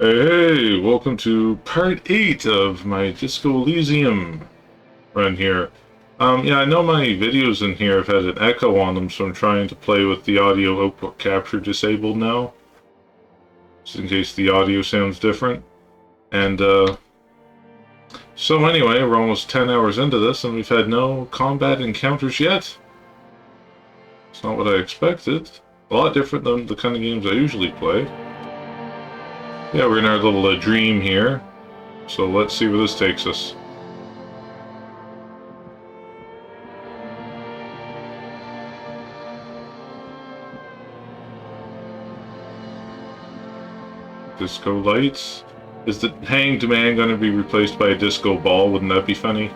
Hey, welcome to part 8 of my Disco Elysium run here. Yeah, I know my videos in here have had an echo on them, so I'm trying to play with the audio output capture disabled now, just in case the audio sounds different. And, so anyway, we're almost 10 hours into this, and we've had no combat encounters yet. It's not what I expected. A lot different than the kind of games I usually play. Yeah, we're in our little dream here, so let's see where this takes us. Disco lights? Is the hanged man going to be replaced by a disco ball? Wouldn't that be funny?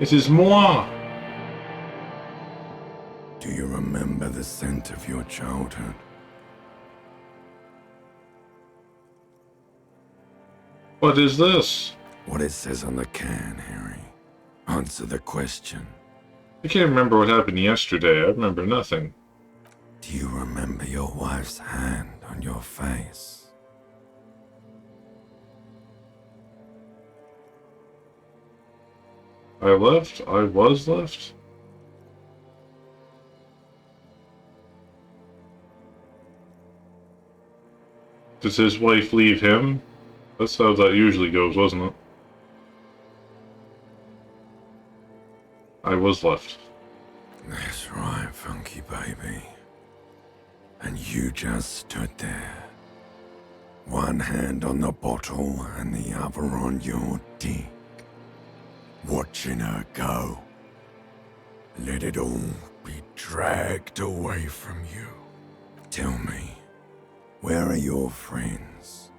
It is moi! Do you remember the scent of your childhood? What is this? What it says on the can, Harry. Answer the question. I can't remember what happened yesterday. I remember nothing. Do you remember your wife's hand on your face? I left? I was left? Does his wife leave him? That's how that usually goes, wasn't it? I was left. That's right, funky baby. And you just stood there. One hand on the bottle and the other on your dick. Watching her go. Let it all be dragged away from you. Tell me, where are your friends?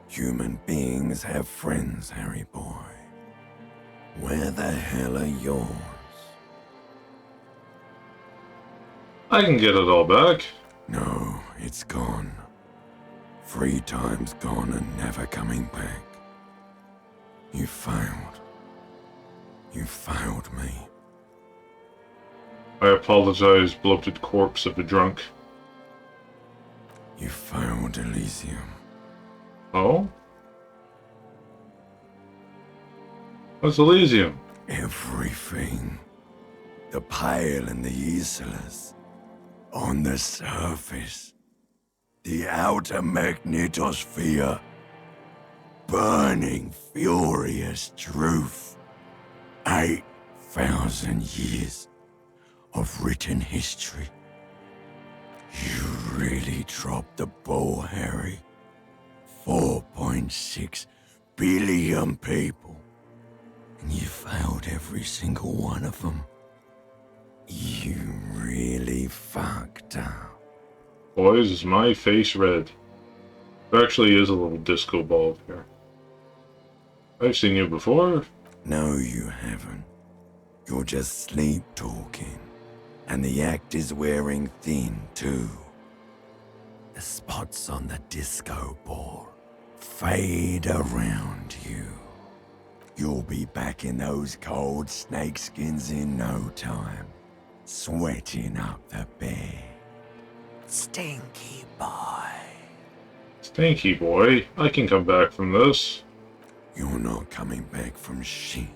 Human beings have friends, Harry boy. Where the hell are yours? I can get it all back. No, it's gone. 3 times gone and never coming back. You failed. You failed me. I apologize, bloated corpse of a drunk. You failed Elysium. Oh? What's Elysium? Everything. The Pale and the Islas. On the surface. The outer magnetosphere. Burning, furious truth. 8,000 years of written history. You really dropped the ball, Harry. 4.6 billion people. And you failed every single one of them. You really fucked up. Boys, is my face red? There actually is a little disco ball here. I've seen you before. No, you haven't. You're just sleep talking. And the act is wearing thin, too. The spots on the disco ball fade around you. You'll be back in those cold snakeskins in no time, sweating up the bed. Stinky boy. Stinky boy, I can come back from this. You're not coming back from shit,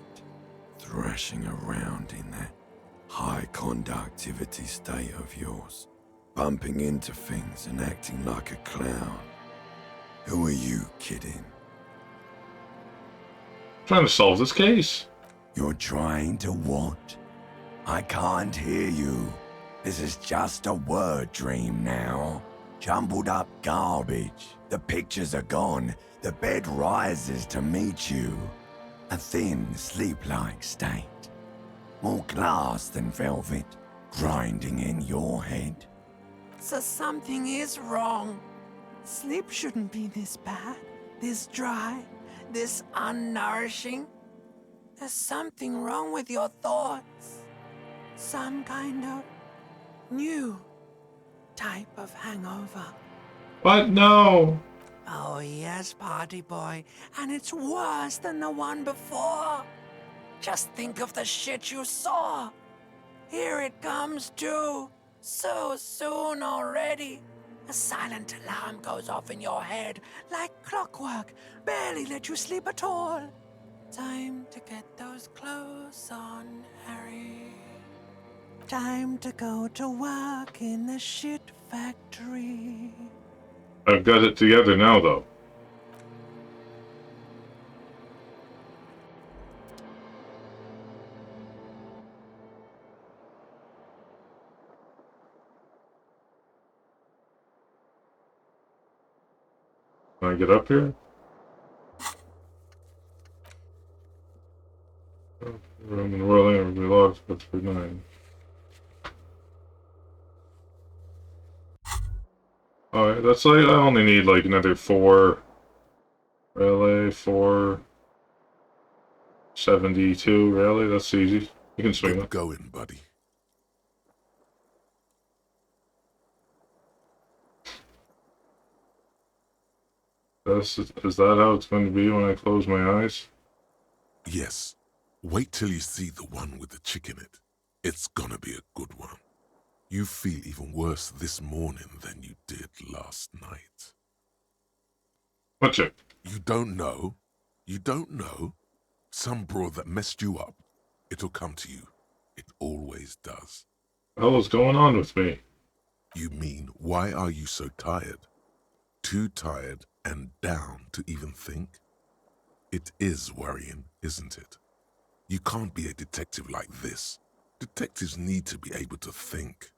thrashing around in that high conductivity state of yours, bumping into things and acting like a clown. Who are you kidding? Trying to solve this case. You're trying to what? I can't hear you. This is just a word dream now. Jumbled up garbage. The pictures are gone. The bed rises to meet you. A thin, sleep-like state. More glass than velvet, grinding in your head. So something is wrong. Sleep shouldn't be this bad, this dry, this unnourishing. There's something wrong with your thoughts. Some kind of new type of hangover. What? No. Oh yes, party boy, and it's worse than the one before. Just think of the shit you saw. Here it comes too. So soon already. A silent alarm goes off in your head like clockwork. Barely let you sleep at all. Time to get those clothes on, Harry. Time to go to work in the shit factory. I've got it together now, though. Can I get up here? Room and whirling, everybody logs, but for 9. Alright, that's like, I only need like another 4 relay, 472 relay, that's easy. You can swing Get that. going, buddy. Is that how it's going to be when I close my eyes? Yes. Wait till you see the one with the chick in it. It's gonna be a good one. You feel even worse this morning than you did last night. What chick? You don't know? You don't know? Some broad that messed you up. It'll come to you. It always does. What the hell is going on with me? You mean, why are you so tired? Too tired and down to even think? It is worrying, isn't it? You can't be a detective like this. Detectives need to be able to think.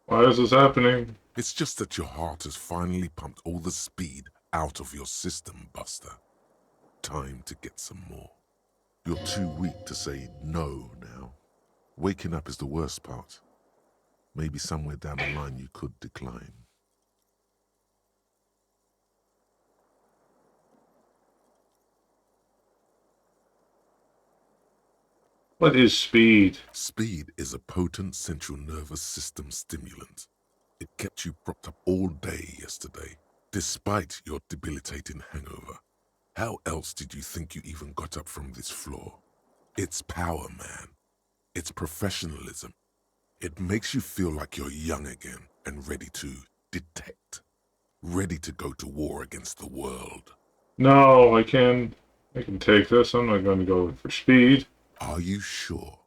Why is this happening? It's just that your heart has finally pumped all the speed out of your system, Buster. Time to get some more. You're too weak to say no now. Waking up is the worst part. Maybe somewhere down the line you could decline. What is speed? Speed is a potent central nervous system stimulant. It kept you propped up all day yesterday, despite your debilitating hangover. How else did you think you even got up from this floor? It's power, man. It's professionalism. It makes you feel like you're young again and ready to detect. Ready to go to war against the world. No, I can take this. I'm not going to go for speed. Are you sure?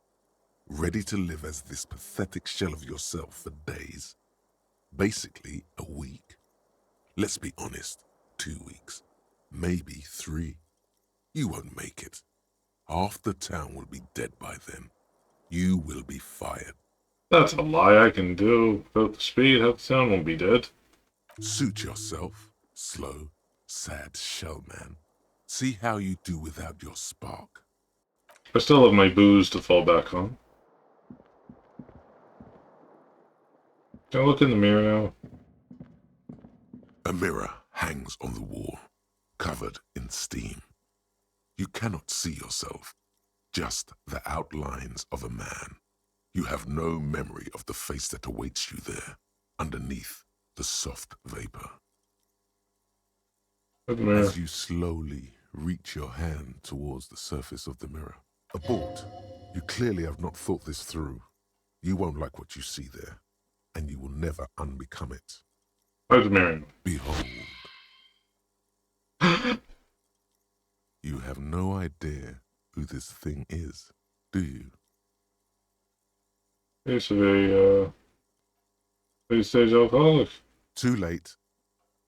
Ready to live as this pathetic shell of yourself for days? Basically, a week. Let's be honest, 2 weeks. Maybe 3. You won't make it. Half the town will be dead by then. You will be fired. That's a lie. I can do without the speed. Half the town won't be dead. Suit yourself, slow, sad shell man. See how you do without your spark. I still have my booze to fall back on. Can I look in the mirror now? A mirror hangs on the wall, covered in steam. You cannot see yourself, just the outlines of a man. You have no memory of the face that awaits you there, underneath the soft vapor. Look in the mirror. As you slowly reach your hand towards the surface of the mirror. Abort. You clearly have not thought this through. You won't like what you see there, and you will never unbecome it. Look in the mirror. Behold. You have no idea who this thing is, do you? He's a late-stage alcoholic. Too late.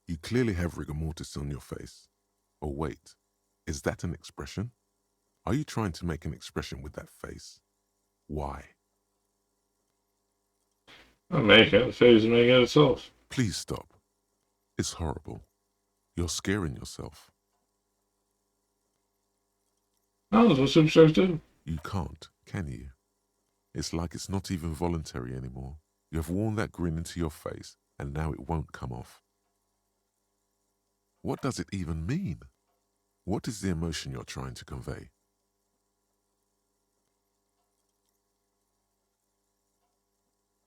You clearly have rigor mortis on your face. Or wait, is that an expression? Are you trying to make an expression with that face? Why? I'll make it. The face is making it itself. Please stop. It's horrible. You're scaring yourself. Oh, that's what superstars do. You can't, can you? It's like it's not even voluntary anymore. You have worn that grin into your face, and now it won't come off. What does it even mean? What is the emotion you're trying to convey?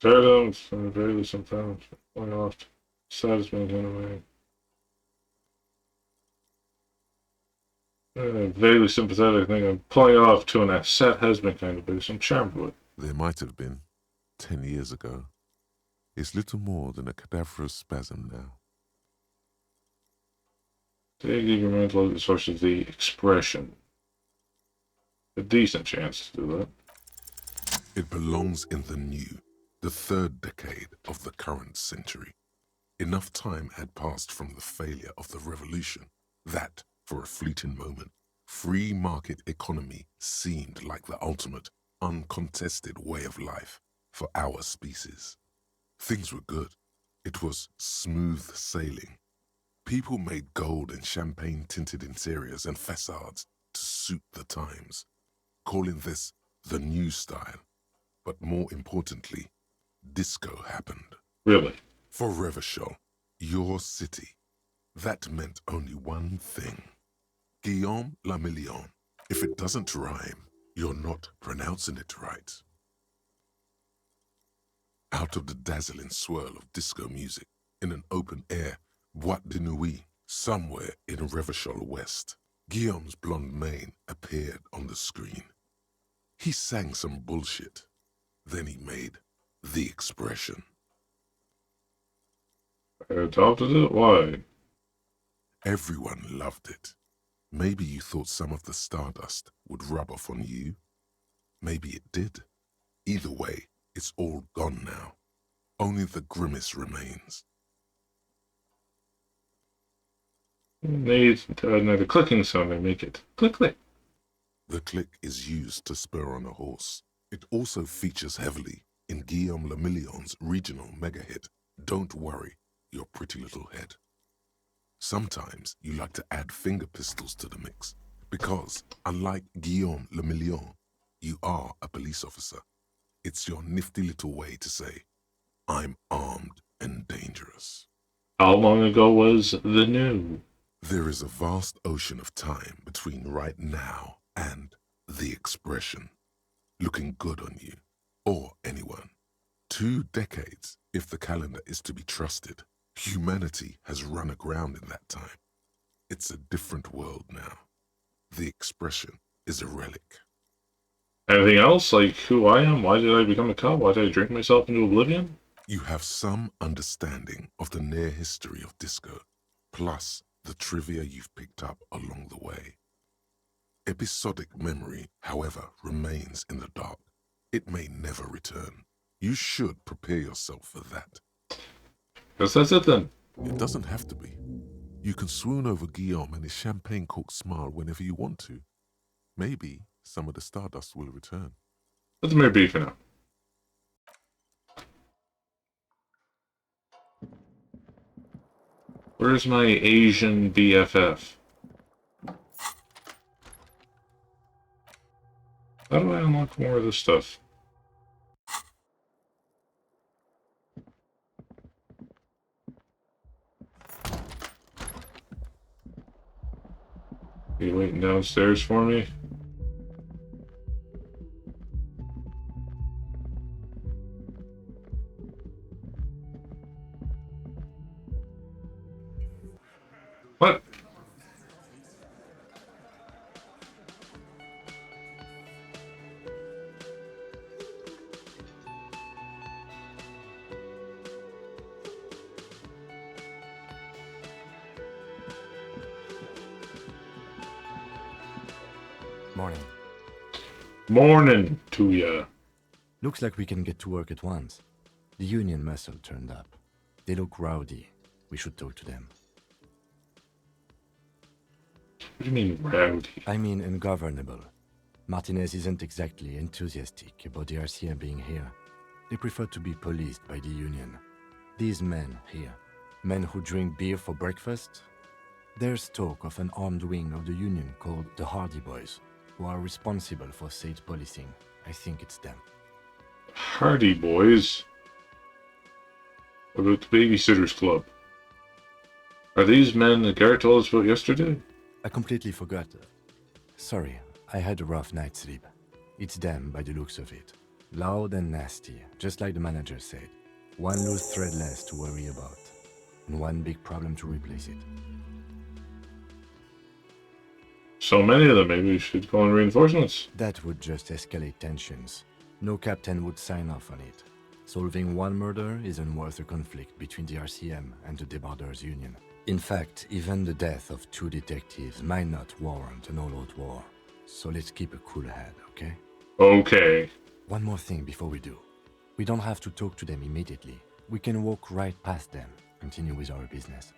Tired and barely sometimes. Why off? Sad as being away. Vaguely sympathetic. I think I'm pulling it off to an asset has been kind of big, so I'm charmed with it. There might have been 10 years ago. It's little more than a cadaverous spasm now. They give your mental the source of the expression. A decent chance to do that. It belongs in the new, the third decade of the current century. Enough time had passed from the failure of the revolution that, for a fleeting moment, free market economy seemed like the ultimate, uncontested way of life for our species. Things were good. It was smooth sailing. People made gold and champagne-tinted interiors and facades to suit the times, calling this the new style. But more importantly, disco happened. Really? For Revachol, your city, that meant only one thing. Guillaume le Million. If it doesn't rhyme, you're not pronouncing it right. Out of the dazzling swirl of disco music, in an open-air boîte de nuit, somewhere in Revachol West, Guillaume's blonde mane appeared on the screen. He sang some bullshit. Then he made the expression. I adopted it? Why? Everyone loved it. Maybe you thought some of the stardust would rub off on you. Maybe it did. Either way, it's all gone now. Only the grimace remains. Need another clicking sound to make it click click. The click is used to spur on a horse. It also features heavily in Guillaume le Million's regional mega hit, Don't Worry, Your Pretty Little Head. Sometimes you like to add finger pistols to the mix, because, unlike Guillaume le Million, you are a police officer. It's your nifty little way to say, I'm armed and dangerous. How long ago was the new? There is a vast ocean of time between right now and the expression. Looking good on you, or anyone. 2 decades, if the calendar is to be trusted. Humanity has run aground in that time. It's a different world now. The expression is a relic. Anything else? Like who I am? Why did I become a cop? Why did I drink myself into oblivion? You have some understanding of the near history of disco, plus the trivia you've picked up along the way. Episodic memory, however, remains in the dark. It may never return. You should prepare yourself for that. Guess that's it then. It doesn't have to be. You can swoon over Guillaume and his champagne-corked smile whenever you want to. Maybe some of the stardust will return. Let the mere be for now. Where's my Asian BFF? How do I unlock more of this stuff? You waiting downstairs for me? What? Morning. Morning to ya. Looks like we can get to work at once. The Union muscle turned up. They look rowdy. We should talk to them. What do you mean, rowdy? I mean ungovernable. Martinez isn't exactly enthusiastic about the RCA being here. They prefer to be policed by the Union. These men here, men who drink beer for breakfast, there's talk of an armed wing of the Union called the Hardy Boys, who are responsible for state policing. I think it's them. Hardy Boys? What about the Babysitters Club? Are these men that Garrett told us about yesterday? I completely forgot. Sorry, I had a rough night's sleep. It's them by the looks of it. Loud and nasty, just like the manager said. One loose thread less to worry about, and one big problem to replace it. so many of them. Maybe we should call in reinforcements. That would just escalate tensions. No captain would sign off on it. Solving one murder isn't worth a conflict between the RCM and the Debarders Union. In fact, even the death of 2 detectives might not warrant an all-out war. So let's keep a cool head, okay? Okay. One more thing before we do. We don't have to talk to them immediately. We can walk right past them, continue with our business.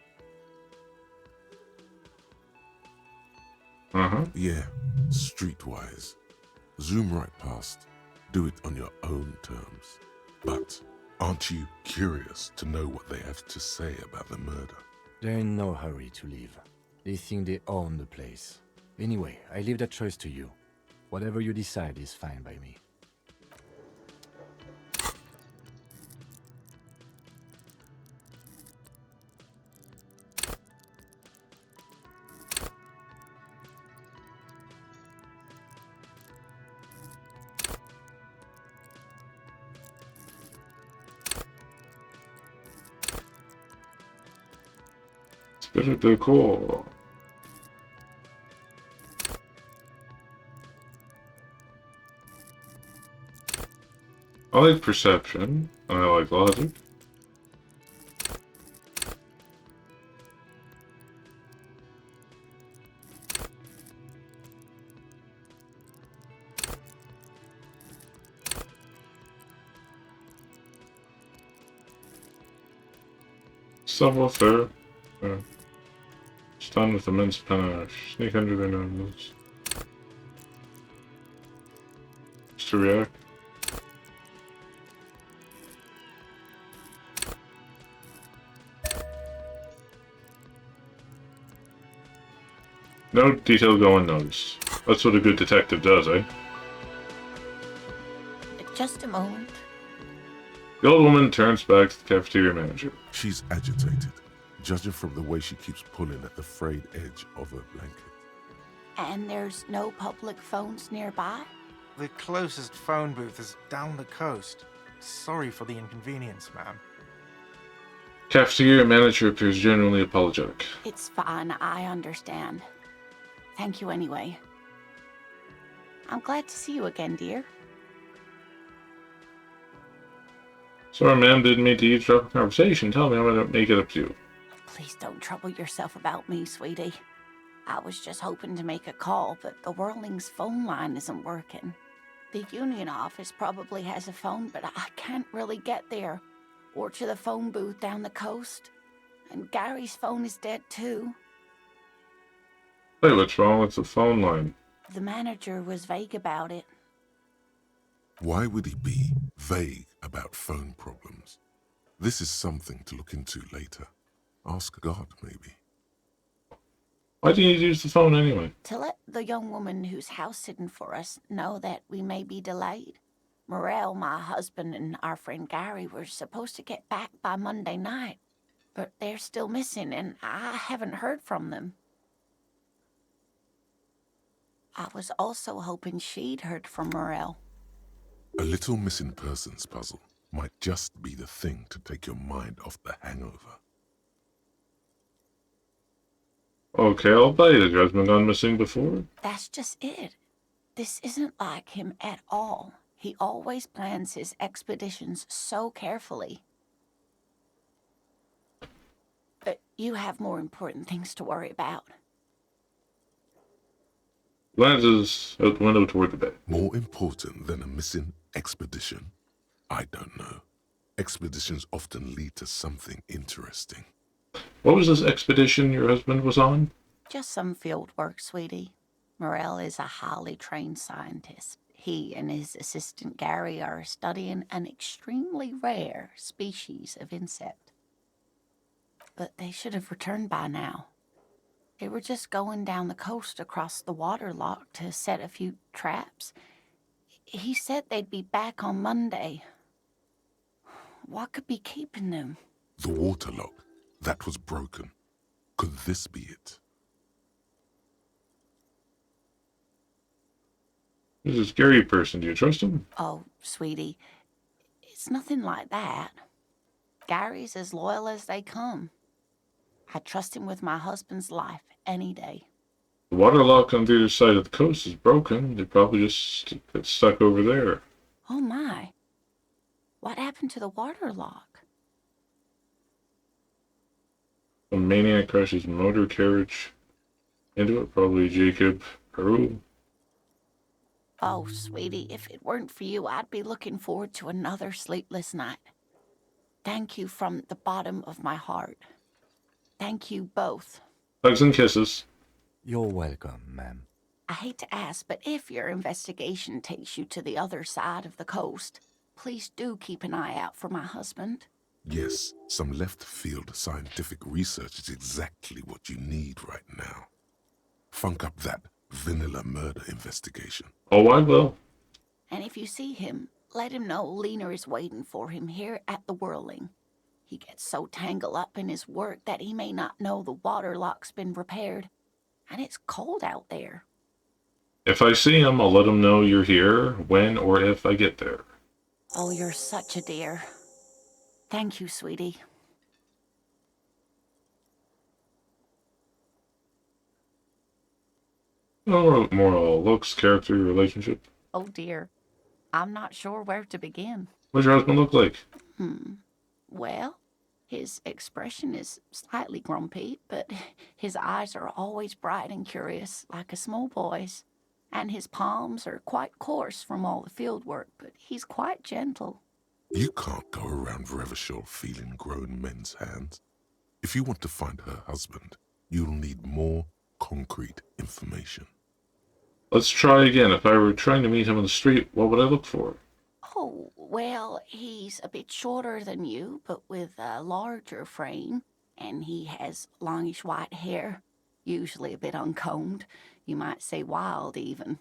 Uh-huh. Yeah, streetwise. Zoom right past. Do it on your own terms. But aren't you curious to know what they have to say about the murder? They're in no hurry to leave. They think they own the place. Anyway, I leave that choice to you. Whatever you decide is fine by me. Spirit the core. I like perception. And I like logic. Savoir-faire. Stun with immense panache. Sneak under their noses. Just to react. No detail go unnoticed. That's what a good detective does, eh? Just a moment. The old woman turns back to the cafeteria manager. She's agitated, judging from the way she keeps pulling at the frayed edge of her blanket. And there's no public phones nearby? The closest phone booth is down the coast. Sorry for the inconvenience, ma'am. Cafeteria manager appears genuinely apologetic. It's fine, I understand. Thank you anyway. I'm glad to see you again, dear. Sorry, ma'am, didn't mean to eavesdrop a conversation. Tell me I'm gonna make it up to you. Please don't trouble yourself about me, sweetie. I was just hoping to make a call, but the Whirling's phone line isn't working. The union office probably has a phone, but I can't really get there. Or to the phone booth down the coast. And Gary's phone is dead too. Wait, what's wrong with the phone line? The manager was vague about it. Why would he be vague about phone problems? This is something to look into later. Ask God, maybe. Why do you use the phone anyway? To let the young woman who's house-sitting for us know that we may be delayed. Morel, my husband, and our friend Gary were supposed to get back by Monday night, but they're still missing, and I haven't heard from them. I was also hoping she'd heard from Morel. A little missing persons puzzle might just be the thing to take your mind off the hangover. Okay, I'll buy you. The guy's been gone missing before. That's just it. This isn't like him at all. He always plans his expeditions so carefully. But you have more important things to worry about. Glances out the window toward the bay. More important than a missing expedition? I don't know. Expeditions often lead to something interesting. What was this expedition your husband was on? Just some field work, sweetie. Morel is a highly trained scientist. He and his assistant Gary are studying an extremely rare species of insect. But they should have returned by now. They were just going down the coast across the water lock to set a few traps. He said they'd be back on Monday. What could be keeping them? The water lock. That was broken. Could this be it? This is a scary person. Do you trust him? Oh, sweetie, it's nothing like that. Gary's as loyal as they come. I trust him with my husband's life any day. The water lock on the other side of the coast is broken. They probably just got stuck over there. Oh my. What happened to the water lock? A maniac crashes motor carriage into it. Probably Jacob Peru. Oh, sweetie, if it weren't for you, I'd be looking forward to another sleepless night. Thank you from the bottom of my heart. Thank you both. Hugs and kisses. You're welcome, ma'am. I hate to ask, but if your investigation takes you to the other side of the coast, please do keep an eye out for my husband. Yes, some left-field scientific research is exactly what you need right now. Funk up that vanilla murder investigation. Oh, I will. And if you see him, let him know Lena is waiting for him here at the Whirling. He gets so tangled up in his work that he may not know the water lock's been repaired. And it's cold out there. If I see him, I'll let him know you're here when or if I get there. Oh, you're such a dear. Thank you, sweetie. Oh, more looks, character, relationship. Oh dear. I'm not sure where to begin. What's your husband look like? Well, his expression is slightly grumpy, but his eyes are always bright and curious, like a small boy's. And his palms are quite coarse from all the field work, but he's quite gentle. You can't go around Revachol feeling grown men's hands. If you want to find her husband, you'll need more concrete information. Let's try again. If I were trying to meet him on the street, what would I look for? Oh, well, he's a bit shorter than you, but with a larger frame, and he has longish white hair, usually a bit uncombed. You might say wild, even.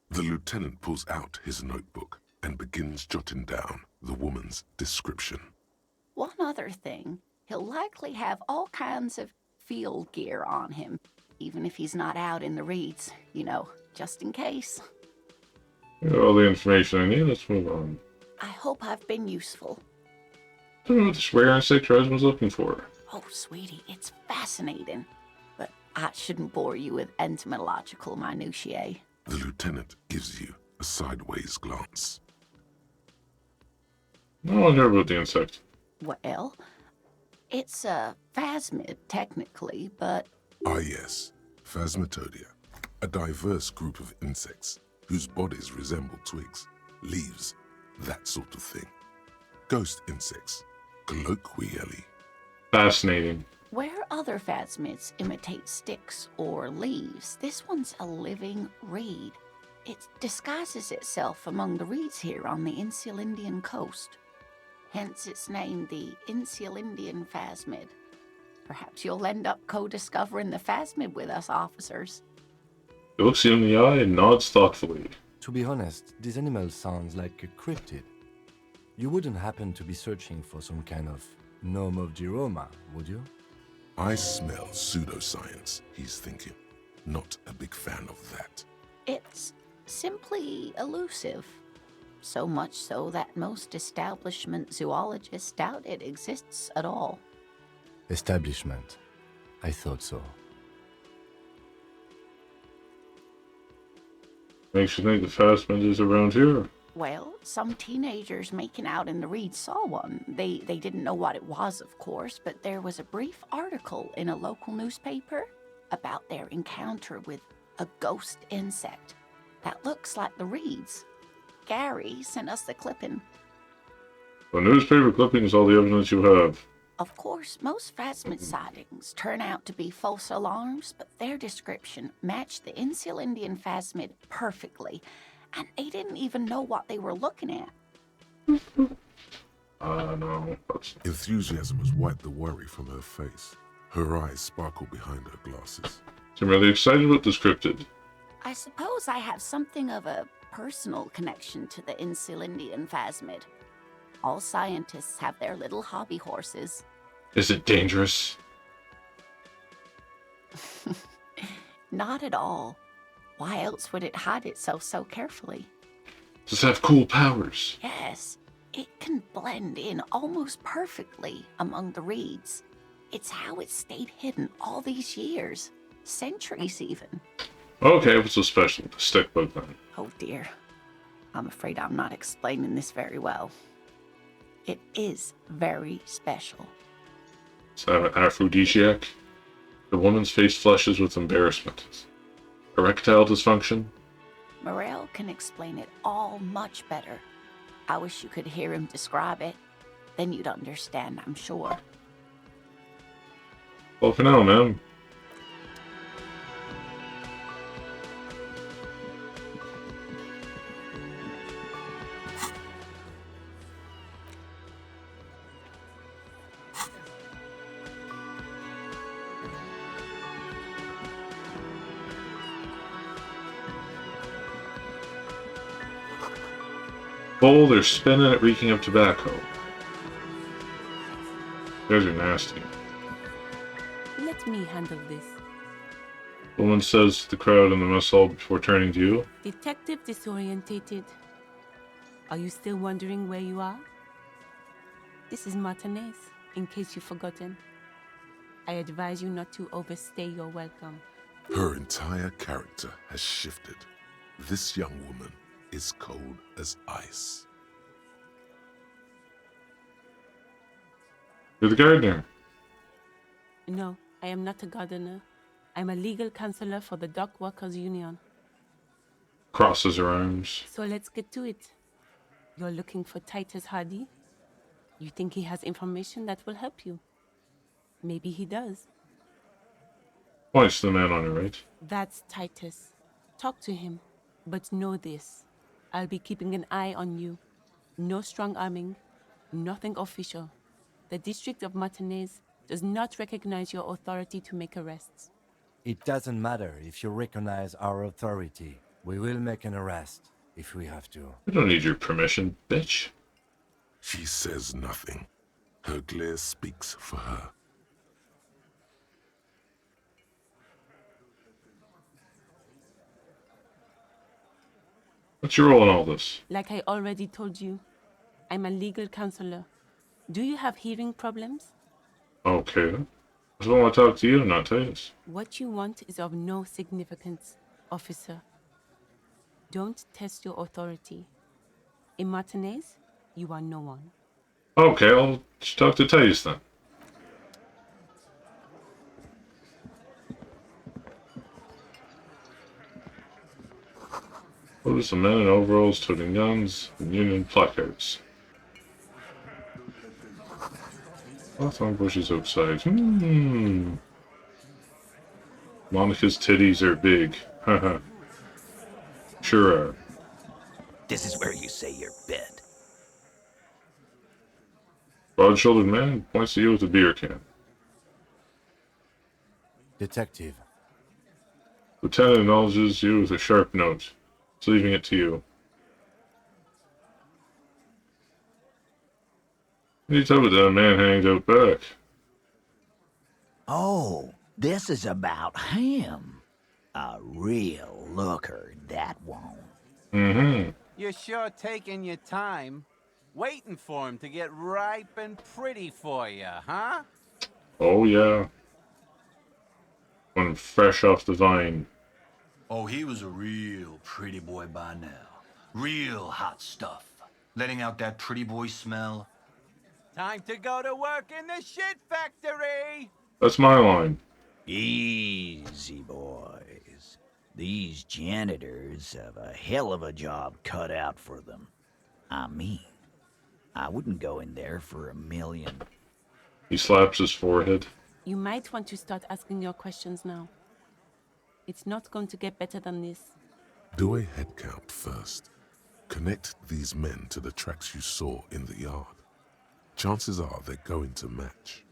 The lieutenant pulls out his notebook and begins jotting down the woman's description. One other thing, he'll likely have all kinds of field gear on him, even if he's not out in the reeds, you know, just in case. Got all the information I need. Let's move on. I hope I've been useful. I don't know what this rare insect your husband's looking for. Oh, sweetie, it's fascinating. But I shouldn't bore you with entomological minutiae. The lieutenant gives you a sideways glance. I want to hear about the insect. Well, it's a phasmid, technically, but Ah yes, Phasmatodia, a diverse group of insects whose bodies resemble twigs, leaves, that sort of thing. Ghost insects, colloquially. Fascinating. where other phasmids imitate sticks or leaves, this one's a living reed. It disguises itself among the reeds here on the Insulindian coast. Hence its name, the Insulindian phasmid. Perhaps you'll end up co-discovering the phasmid with us, officers. He looks you in the eye and nods thoughtfully. To be honest, this animal sounds like a cryptid. You wouldn't happen to be searching for some kind of gnome of Jeroma, would you? I smell pseudoscience, he's thinking. Not a big fan of that. It's simply elusive. So much so that most establishment zoologists doubt it exists at all. Establishment. I thought so. Makes you think the Fastman is around here. Well, some teenagers making out in the reeds saw one. They didn't know what it was, of course, but there was a brief article in a local newspaper about their encounter with a ghost insect that looks like the reeds. Gary sent us the clipping. A newspaper clipping is all the evidence you have. Of course, most phasmid sightings turn out to be false alarms, but their description matched the Insulindian phasmid perfectly, and they didn't even know what they were looking at. No. Enthusiasm has wiped the worry from her face. Her eyes sparkle behind her glasses. I'm really excited about this cryptid. I suppose I have something of a personal connection to the Insulindian phasmid. All scientists have their little hobby horses. Is it dangerous? Not at all. Why else would it hide itself so carefully? Does it have cool powers? Yes, it can blend in almost perfectly among the reeds. It's how it stayed hidden all these years, centuries even. Okay, what's so special with the stick bug then? Oh dear. I'm afraid I'm not explaining this very well. It is very special. Is that an aphrodisiac? The woman's face flushes with embarrassment. Erectile dysfunction? Morel can explain it all much better. I wish you could hear him describe it. Then you'd understand, I'm sure. Well, for now, ma'am. Bowl, they're spinning it, reeking of tobacco. Those are nasty. Let me handle this. The woman says to the crowd in the mess hall before turning to you. Detective disorientated. Are you still wondering where you are? This is Martinez, in case you've forgotten. I advise you not to overstay your welcome. Her entire character has shifted. This young woman is cold as ice. You're the gardener. No, I am not a gardener. I'm a legal counselor for the Dock Workers Union. Crosses her arms. So let's get to it. You're looking for Titus Hardy? You think he has information that will help you? Maybe he does. Points to the man on her right. That's Titus. Talk to him. But know this. I'll be keeping an eye on you. No strong arming. Nothing official. The District of Martinez does not recognize your authority to make arrests. It doesn't matter if you recognize our authority. We will make an arrest if we have to. We don't need your permission, bitch. She says nothing. Her glare speaks for her. What's your role in all this? Like I already told you, I'm a legal counselor. Do you have hearing problems? Okay. I just want to talk to you, not Titus. What you want is of no significance, officer. Don't test your authority. In Martinez, you are no one. Okay, I'll just talk to Titus then. What are some men in overalls toting guns and Union placards? Hawthorn bushes outside. Monica's titties are big. Haha. Sure are. This is where you say your bit. Broad-shouldered man points to you with a beer can. Detective. Lieutenant acknowledges you with a sharp note. He's leaving it to you. What are you talking about that man hanged out back? Oh, this is about him. A real looker, that won't. Mm-hmm. You're sure taking your time, waiting for him to get ripe and pretty for you, huh? Oh, yeah. When fresh off the vine. Oh, he was a real pretty boy by now. Real hot stuff. Letting out that pretty boy smell. Time to go to work in the shit factory! That's my line. Easy, boys. These janitors have a hell of a job cut out for them. I mean, I wouldn't go in there for $1 million. He slaps his forehead. You might want to start asking your questions now. It's not going to get better than this. Do a head count first. Connect these men to the tracks you saw in the yard. Chances are they're going to match.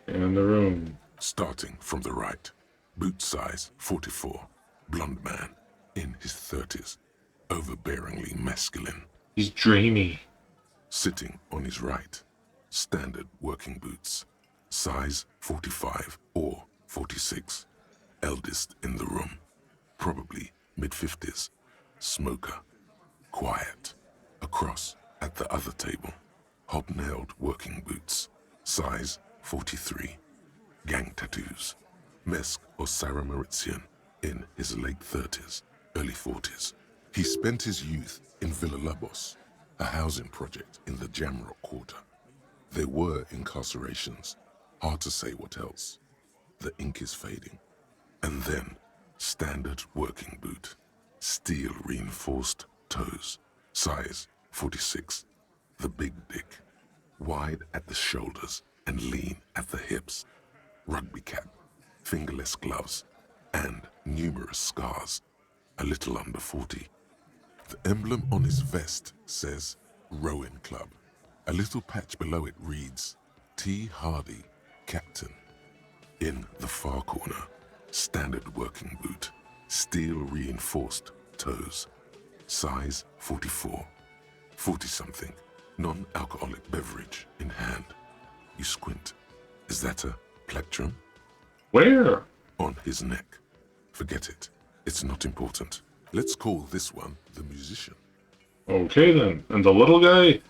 In the room. Starting from the right. Boot size 44. Blonde man. In his 30s. Overbearingly masculine. He's dreamy. Sitting on his right. Standard working boots. Size 45 or 46. Eldest in the room. Probably mid-50s. Smoker. Quiet. Across at the other table. Hobnailed working boots. Size 43. Gang tattoos. Mesk or Sarah Maritzian. in his late 30s, early 40s. He spent his youth in Villalobos, a housing project in the Jamrock Quarter. There were incarcerations, hard to say what else. The ink is fading. And then, standard working boot, steel reinforced toes, size 46, the big dick, wide at the shoulders and lean at the hips, rugby cap, fingerless gloves, and numerous scars, a little under 40. The emblem on his vest says Rowing Club. A little patch below it reads T. Hardy, Captain. In the far corner, standard working boot, steel reinforced toes, size 44, 40-something, non-alcoholic beverage in hand. You squint. Is that a plectrum? Where? On his neck. Forget it. It's not important. Let's call this one the musician. Okay then. And the little guy?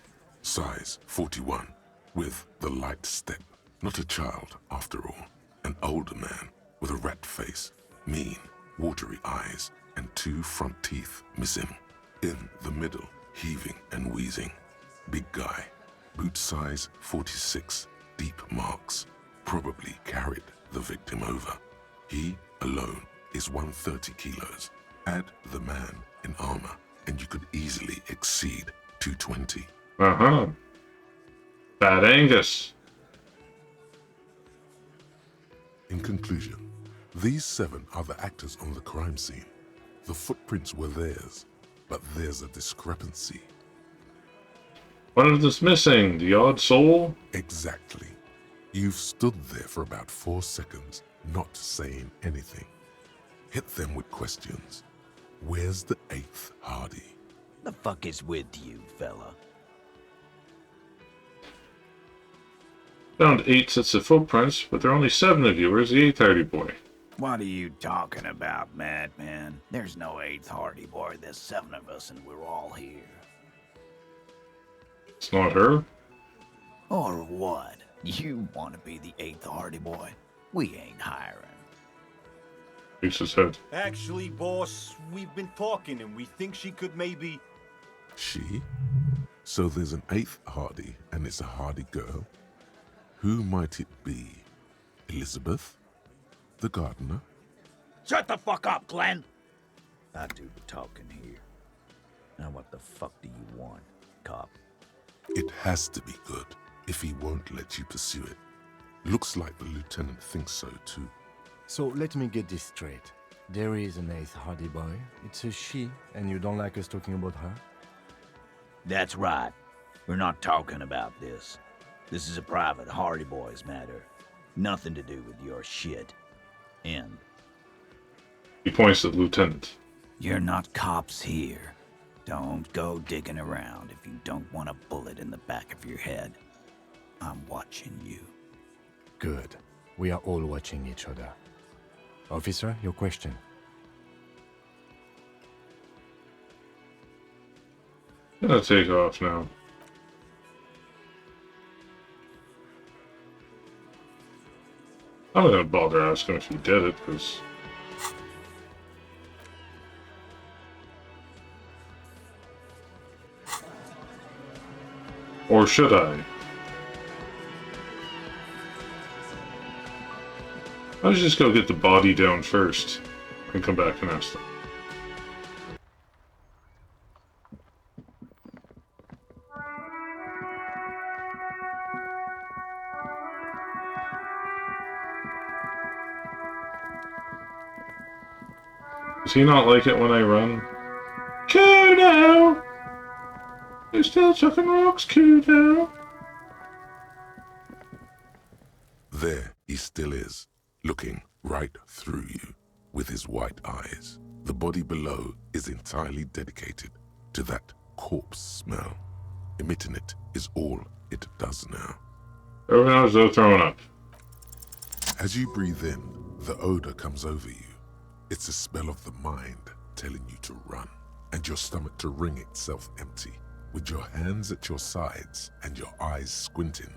Size 41, with the light step. Not a child, after all. An older man with a rat face, mean, watery eyes, and 2 front teeth missing. In the middle, heaving and wheezing. Big guy. Boot size 46, deep marks. Probably carried the victim over. He, alone, is 130 kilos. Add the man in armor, and you could easily exceed 220. Uh-huh. Bad Angus. In conclusion, these 7 are the actors on the crime scene. The footprints were theirs, but there's a discrepancy. One of them's missing. The odd soul? Exactly. You've stood there for about 4 seconds, not saying anything. Hit them with questions. Where's the 8th Hardy? The fuck is with you, fella? Found 8 sets of footprints, but there are only 7 of you. Where's the 8th Hardy boy? What are you talking about, madman? There's no 8th Hardy boy. There's 7 of us and we're all here. It's not her? Or what? You want to be the 8th Hardy boy? We ain't hiring. Shakes his head. Actually, boss, we've been talking and we think she could maybe... She? So there's an 8th Hardy, and it's a Hardy girl? Who might it be? Elizabeth? The gardener? Shut the fuck up, Glenn! I do the talking here. Now what the fuck do you want, cop? It has to be good, if he won't let you pursue it. Looks like the lieutenant thinks so too. So let me get this straight. There is an 8th Hardy boy. It's a she, and you don't like us talking about her? That's right. We're not talking about this. This is a private Hardy Boys matter. Nothing to do with your shit. End. He points at the lieutenant. You're not cops here. Don't go digging around if you don't want a bullet in the back of your head. I'm watching you. Good. We are all watching each other. Officer, your question. I'm gonna take off now. I'm not gonna bother asking if he did it, because... Or should I? Let's just go get the body down first, and come back and ask them. Does he not like it when I run? Kudo! You're still chucking rocks, Kudo! There he still is, looking right through you with his white eyes. The body below is entirely dedicated to that corpse smell. Emitting it is all it does now. Everyone else is throwing up. As you breathe in, the odor comes over you. It's a smell of the mind telling you to run, and your stomach to wring itself empty. With your hands at your sides and your eyes squinting,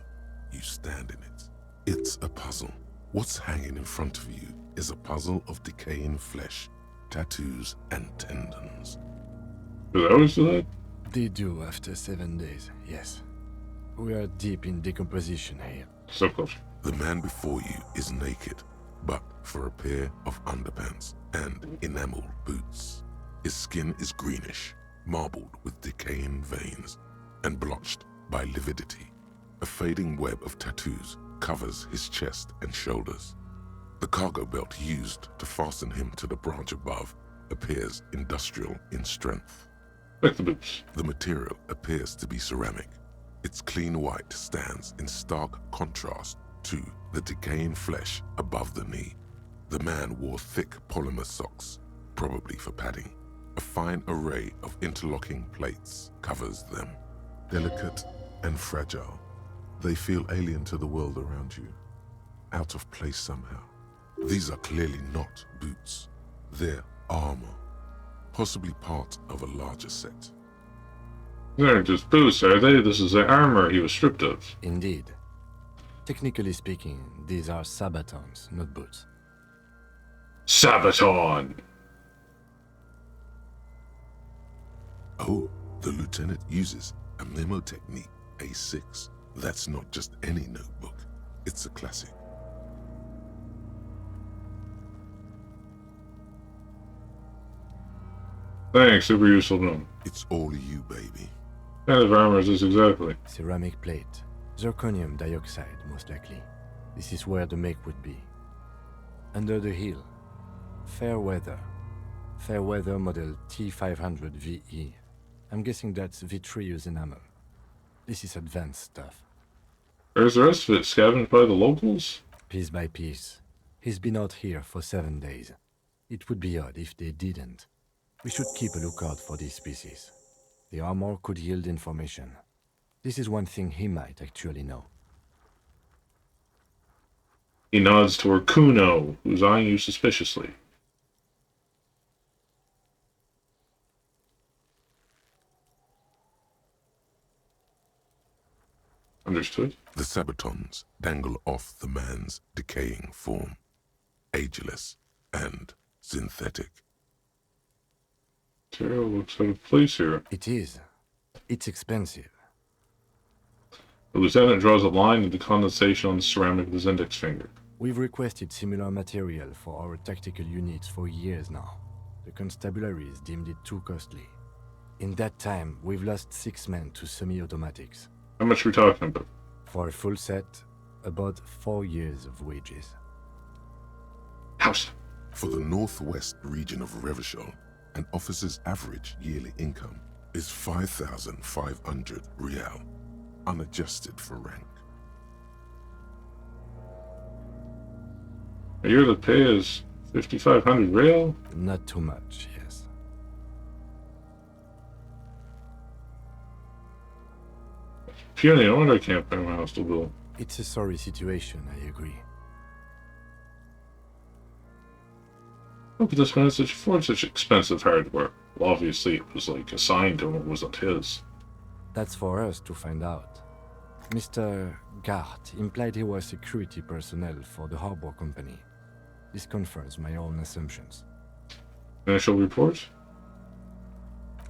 you stand in it. It's a puzzle. What's hanging in front of you is a puzzle of decaying flesh, tattoos, and tendons. Do they always do that? They do after 7 days, yes. We are deep in decomposition here. So close. The man before you is naked, but for a pair of underpants and enameled boots. His skin is greenish, marbled with decaying veins, and blotched by lividity. A fading web of tattoos covers his chest and shoulders. The cargo belt used to fasten him to the branch above appears industrial in strength. Like the boots. The material appears to be ceramic. Its clean white stands in stark contrast to the decaying flesh above the knee. The man wore thick polymer socks, probably for padding. A fine array of interlocking plates covers them. Delicate and fragile, they feel alien to the world around you, out of place somehow. These are clearly not boots. They're armor, possibly part of a larger set. They're just boots, are they? This is the armor he was stripped of. Indeed. Technically speaking, these are sabatons, not boots. Sabaton! Oh, the lieutenant uses a memo technique A6. That's not just any notebook. It's a classic. Thanks, super useful to know. It's all you, baby. What kind of armor is this exactly? Ceramic plate. Zirconium dioxide, most likely. This is where the make would be. Under the heel. Fair weather. Fair weather model T500 VE. I'm guessing that's vitreous enamel. This is advanced stuff. Where's the rest of it? Scavenged by the locals? Piece by piece. He's been out here for 7 days. It would be odd if they didn't. We should keep a lookout for these species. The armor could yield information. This is one thing he might actually know. He nods toward Kuno, who's eyeing you suspiciously. Understood. The sabatons dangle off the man's decaying form, ageless and synthetic. Material looks out of place here. It is. It's expensive. The lieutenant draws a line in the condensation on the ceramic of his index finger. We've requested similar material for our tactical units for years now. The constabularies deemed it too costly. In that time, we've lost 6 men to semi-automatics. How much are we talking about? For a full set, about 4 years of wages. House. For the northwest region of Revachol, an officer's average yearly income is 5,500 real, unadjusted for rank. A year the pay is 5,500 real? Not too much, yes. Puny, no wonder I can't pay my house to bill. It's a sorry situation, I agree. How could this man afford such expensive hardware? Well, obviously it was like assigned to him, it wasn't his. That's for us to find out. Mr. Gart implied he was security personnel for the harbor company. This confirms my own assumptions. Initial report?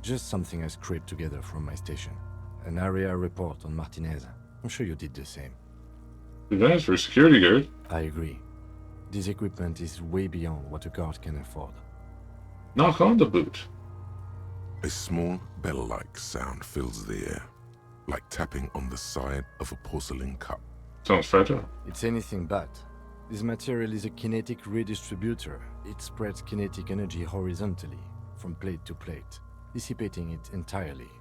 Just something I scraped together from my station. An area report on Martinez. I'm sure you did the same. Advanced for a security guard? I agree. This equipment is way beyond what a guard can afford. Knock on the boot. A small bell-like sound fills the air, like tapping on the side of a porcelain cup. Sounds fragile. It's anything but. This material is a kinetic redistributor. It spreads kinetic energy horizontally, from plate to plate, dissipating it entirely.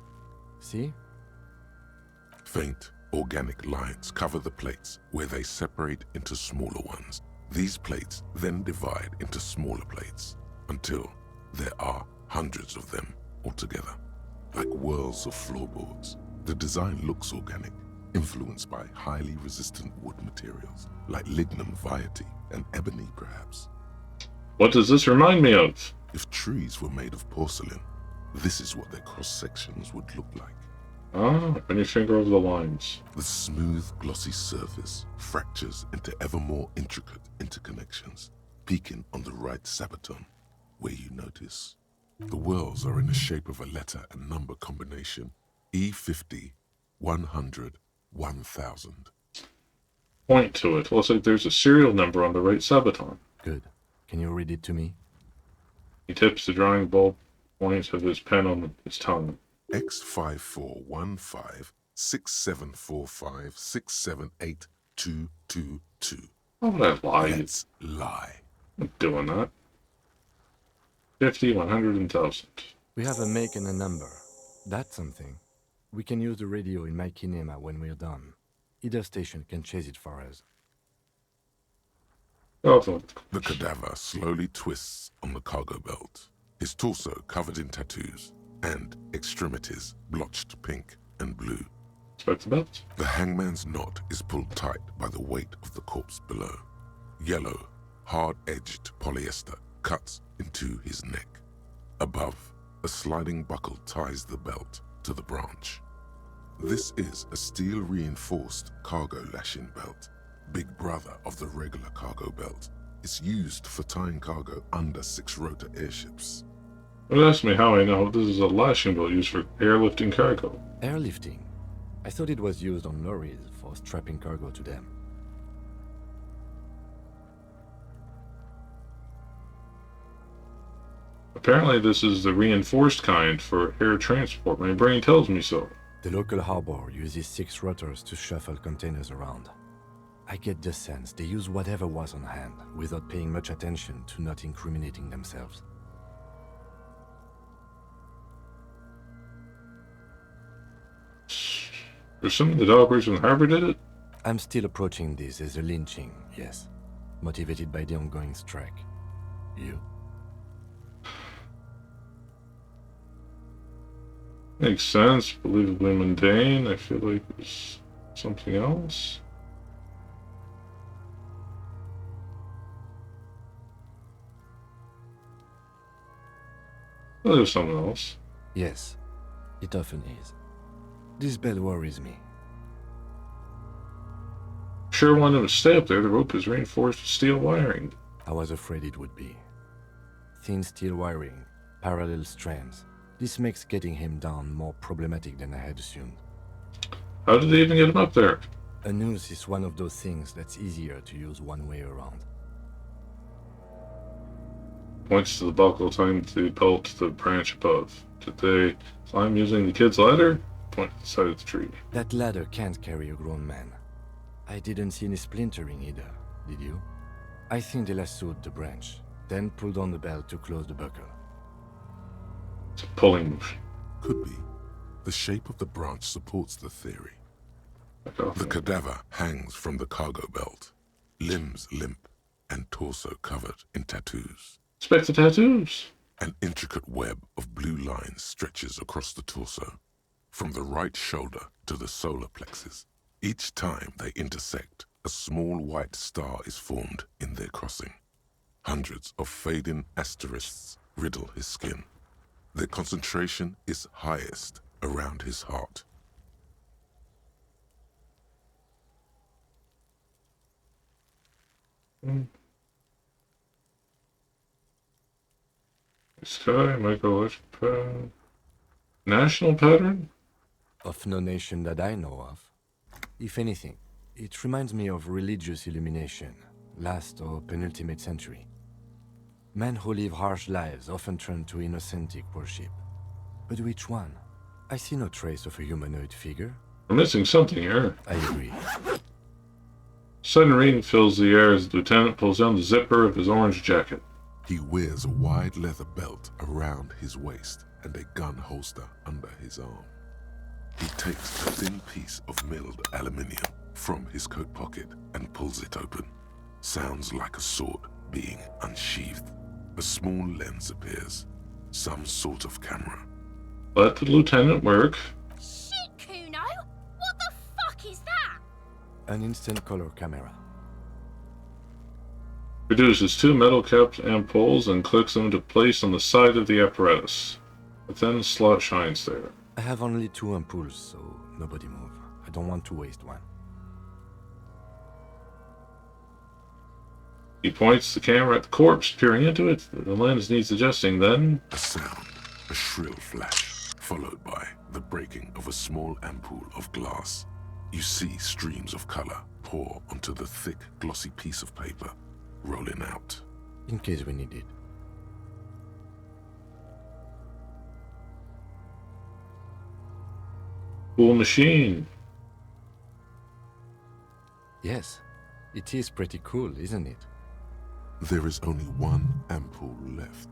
See? Faint, organic lines cover the plates where they separate into smaller ones. These plates then divide into smaller plates until there are hundreds of them altogether, like whirls of floorboards. The design looks organic, influenced by highly resistant wood materials, like lignum vitae and ebony perhaps. What does this remind me of? If trees were made of porcelain, this is what their cross-sections would look like. Ah, run your finger over the lines. The smooth, glossy surface fractures into ever more intricate interconnections, peaking on the right sabaton, where you notice. The whorls are in the shape of a letter and number combination, E50, 100, 1000. Point to it. Looks like there's a serial number on the right sabaton. Good. Can you read it to me? He tips the drawing ball point of his pen on his tongue. X54156745678222. How would I lie? Let's lie. I'm not doing that. 50, 100, and 1000. We have a make and a number. That's something. We can use the radio in my kinema when we're done. Either station can chase it for us. The cadaver slowly twists on the cargo belt, his torso covered in tattoos, and extremities blotched pink and blue. Inspect the belt. The hangman's knot is pulled tight by the weight of the corpse below. Yellow, hard-edged polyester cuts into his neck. Above, a sliding buckle ties the belt to the branch. This is a steel-reinforced cargo lashing belt, big brother of the regular cargo belt. It's used for tying cargo under 6-rotor airships. Don't ask me how I know. This is a lashing belt used for airlifting cargo. Airlifting? I thought it was used on lorries for strapping cargo to them. Apparently this is the reinforced kind for air transport. My brain tells me so. The local harbor uses 6 rotors to shuffle containers around. I get the sense they use whatever was on hand, without paying much attention to not incriminating themselves. There's some of the dogbreeds from the harbor did it? I'm still approaching this as a lynching, yes. Motivated by the ongoing strike. You? Makes sense. Believably mundane. I feel like there's something else. Oh, there's something else. Yes, it often is. This bell worries me. Sure wanted to stay up there. The rope is reinforced with steel wiring. I was afraid it would be. Thin steel wiring, parallel strands. This makes getting him down more problematic than I had assumed. How did they even get him up there? A noose is one of those things that's easier to use one way around. Points to the buckle tying the belt to the branch above. Did they climb using the kid's ladder? Point to the side of the tree. That ladder can't carry a grown man. I didn't see any splintering either, did you? I think they lassoed the branch, then pulled on the belt to close the buckle. It's a pulling motion. Could be. The shape of the branch supports the theory. The cadaver hangs from the cargo belt, limbs limp and torso covered in tattoos. Inspect the tattoos. An intricate web of blue lines stretches across the torso, from the right shoulder to the solar plexus. Each time they intersect, a small white star is formed in their crossing. Hundreds of fading asterisks riddle his skin. Their concentration is highest around his heart. Sky, microelectric national pattern? Of no nation that I know of. If anything, it reminds me of religious illumination, last or penultimate century. Men who live harsh lives often turn to innocentic worship. But which one? I see no trace of a humanoid figure. We're missing something here. I agree. Sudden rain fills the air as the lieutenant pulls down the zipper of his orange jacket. He wears a wide leather belt around his waist and a gun holster under his arm. He takes a thin piece of milled aluminium from his coat pocket and pulls it open. Sounds like a sword being unsheathed. A small lens appears. Some sort of camera. Let the lieutenant work. Shit, Kuno! What the fuck is that? An instant color camera. Produces 2 metal-capped ampoules and clicks them into place on the side of the apparatus. A thin slot shines there. I have only 2 ampoules, so nobody move. I don't want to waste one. He points the camera at the corpse, peering into it. The lens needs adjusting, then... A sound, a shrill flash, followed by the breaking of a small ampoule of glass. You see streams of color pour onto the thick, glossy piece of paper, rolling out. In case we need it. Cool machine. Yes, it is pretty cool, isn't it? There is only one ampoule left.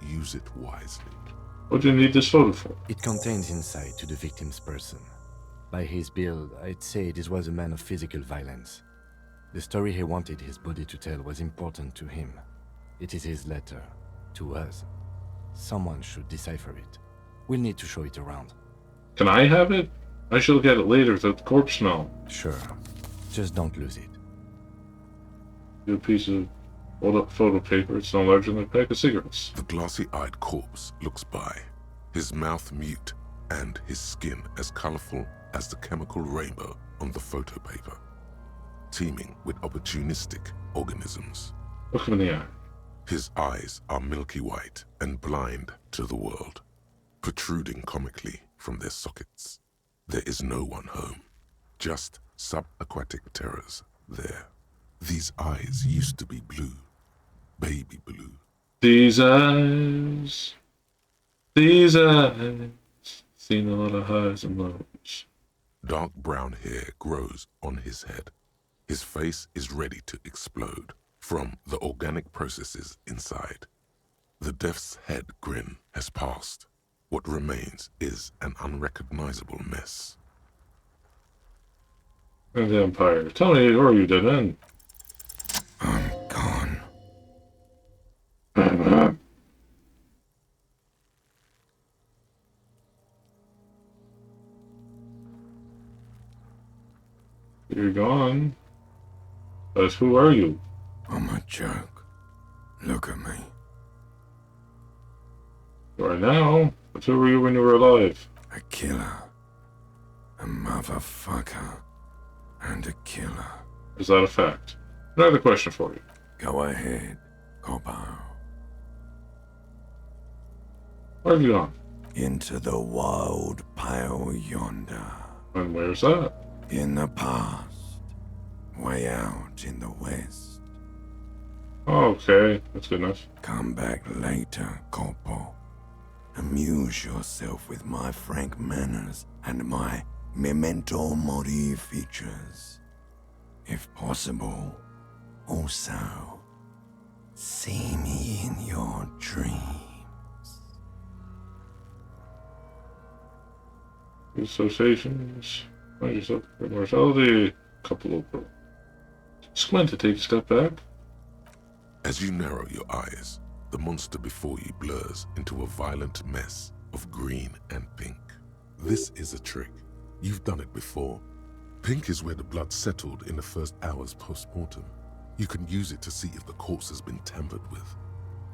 Use it wisely. What do you need this photo for? It contains insight to the victim's person. By his build, I'd say this was a man of physical violence. The story he wanted his body to tell was important to him. It is his letter, to us. Someone should decipher it. We'll need to show it around. Can I have it? I shall get it later without the corpse smell. Sure. Just don't lose it. Do a piece of rolled-up photo paper. It's no larger than a pack of cigarettes. The glossy-eyed corpse looks by, his mouth mute and his skin as colorful as the chemical rainbow on the photo paper, teeming with opportunistic organisms. Look him in the eye. His eyes are milky white and blind to the world, protruding comically from their sockets. There is no one home, just subaquatic terrors there. These eyes used to be blue, baby blue. These eyes, seen a lot of highs and lows. Dark brown hair grows on his head. His face is ready to explode from the organic processes inside. The death's head grin has passed. What remains is an unrecognizable mess. And the Empire. Tell me, who are you, dead man? I'm gone. You're gone. But who are you? I'm a joke. Look at me. You are now. But who were you when you were alive? A killer. A motherfucker. And a killer. Is that a fact? Another question for you. Go ahead, Coppo. Where have you gone? Into the wild pale yonder. And where's that? In the past. Way out in the west. Okay, that's good enough. Come back later, Coppo. Amuse yourself with my frank manners and my memento mori features. If possible, also, see me in your dreams. Associations. Find yourself immortality. Couple of squint to take a step back. As you narrow your eyes, the monster before you blurs into a violent mess of green and pink. This is a trick. You've done it before. Pink is where the blood settled in the first hours post-mortem. You can use it to see if the corpse has been tampered with.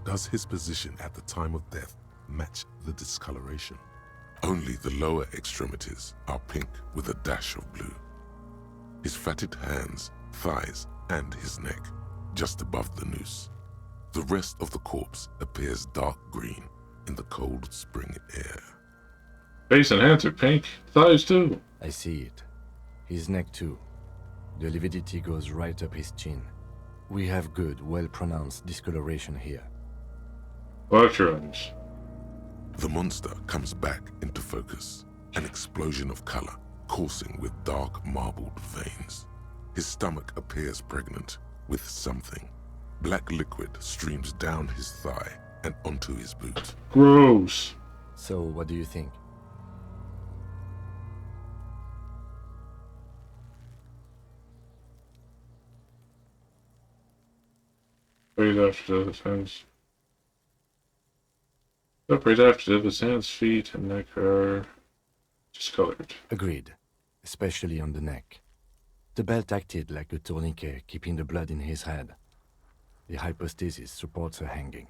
Does his position at the time of death match the discoloration? Only the lower extremities are pink with a dash of blue. His fatted hands, thighs, and his neck, just above the noose. The rest of the corpse appears dark green in the cold spring air. Face and hands are pink. Thighs too. I see it. His neck too. The lividity goes right up his chin. We have good, well-pronounced discoloration here. Watch your eyes. The monster comes back into focus, an explosion of color, coursing with dark marbled veins. His stomach appears pregnant with something. Black liquid streams down his thigh and onto his boot. Gross. So, what do you think? Right after his hands. Right after his hands, feet, and neck are discolored. Agreed. Especially on the neck. The belt acted like a tourniquet, keeping the blood in his head. The hypostasis supports her hanging.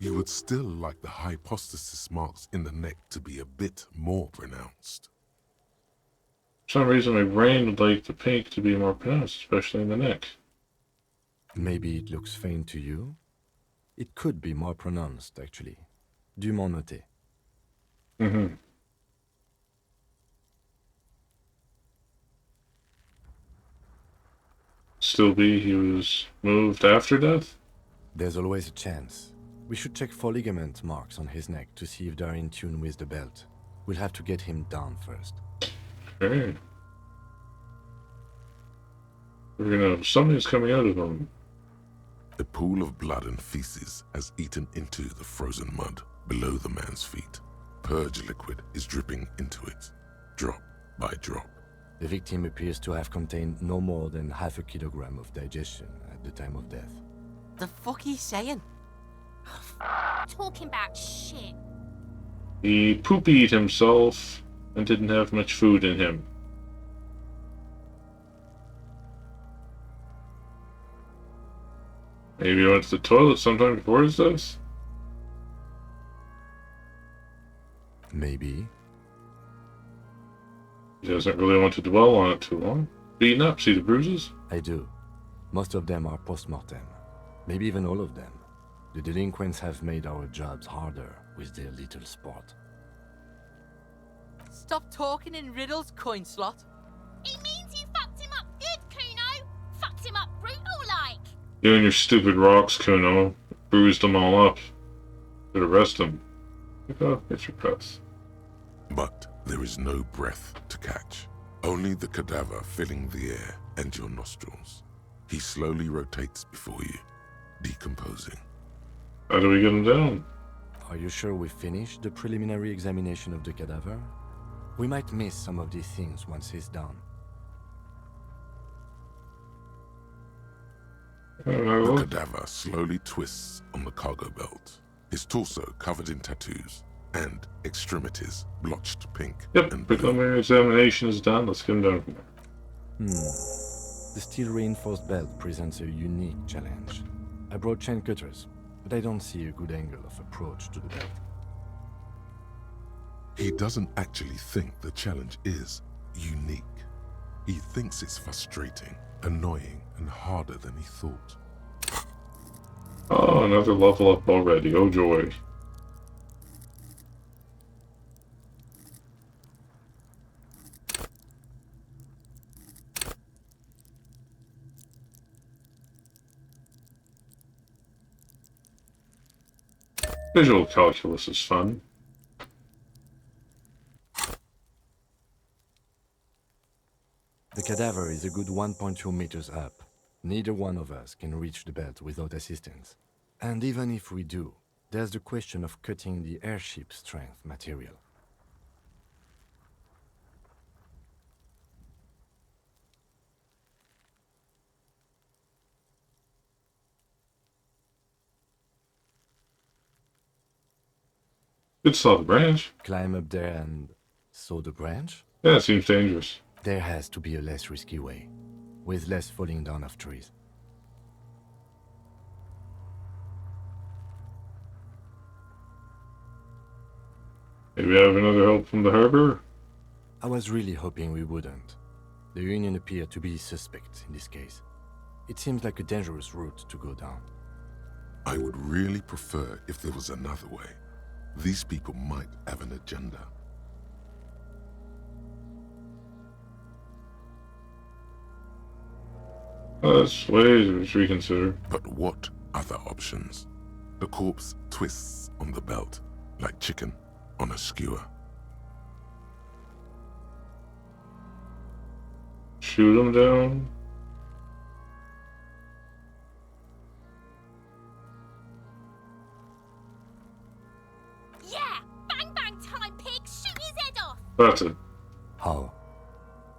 You would still like the hypostasis marks in the neck to be a bit more pronounced. For some reason, my brain would like the pink to be more pronounced, especially in the neck. Maybe it looks faint to you? It could be more pronounced, actually. Dumont noté. Mm-hmm. Still be he was moved after death? There's always a chance. We should check for ligament marks on his neck to see if they're in tune with the belt. We'll have to get him down first. Okay. Something's coming out of him. A pool of blood and feces has eaten into the frozen mud below the man's feet. Purge liquid is dripping into it, drop by drop. The victim appears to have contained no more than half a kilogram of digestion at the time of death. The fuck he's saying? Talking about shit. He poopied himself and didn't have much food in him. Maybe he went to the toilet sometime before his death? Maybe. He doesn't really want to dwell on it too long. Beaten up, see the bruises? I do. Most of them are post-mortem. Maybe even all of them. The delinquents have made our jobs harder with their little sport. Stop talking in riddles, coin slot. It means you fucked him up good, Kuno. Fucked him up brutal like. You and your stupid rocks, Kuno. Bruised them all up. Should arrest him. Oh, get your breath. But there is no breath to catch. Only the cadaver filling the air and your nostrils. He slowly rotates before you, decomposing. How do we get him down? Are you sure we finished the preliminary examination of the cadaver? We might miss some of these things once he's down. The cadaver slowly twists on the cargo belt, his torso covered in tattoos, and extremities blotched pink. Yep, preliminary examination is done. Let's get him down from there. The steel-reinforced belt presents a unique challenge. I brought chain cutters, but I don't see a good angle of approach to the belt. He doesn't actually think the challenge is unique. He thinks it's frustrating, annoying, and harder than he thought. Oh, another level up already. Oh joy. Visual calculus is fun. The cadaver is a good 1.2 meters up. Neither one of us can reach the belt without assistance. And even if we do, there's the question of cutting the airship strength material. Good saw the branch. Climb up there and saw the branch? Yeah, it seems dangerous. There has to be a less risky way, with less falling down of trees. Maybe have another help from the harbor? I was really hoping we wouldn't. The Union appeared to be suspect in this case. It seems like a dangerous route to go down. I would really prefer if there was another way. These people might have an agenda. Let's wait, let's reconsider. But what other options? The corpse twists on the belt, like chicken on a skewer. Shoot him down. Yeah! Bang bang time, pig! Shoot his head off! That's it. How?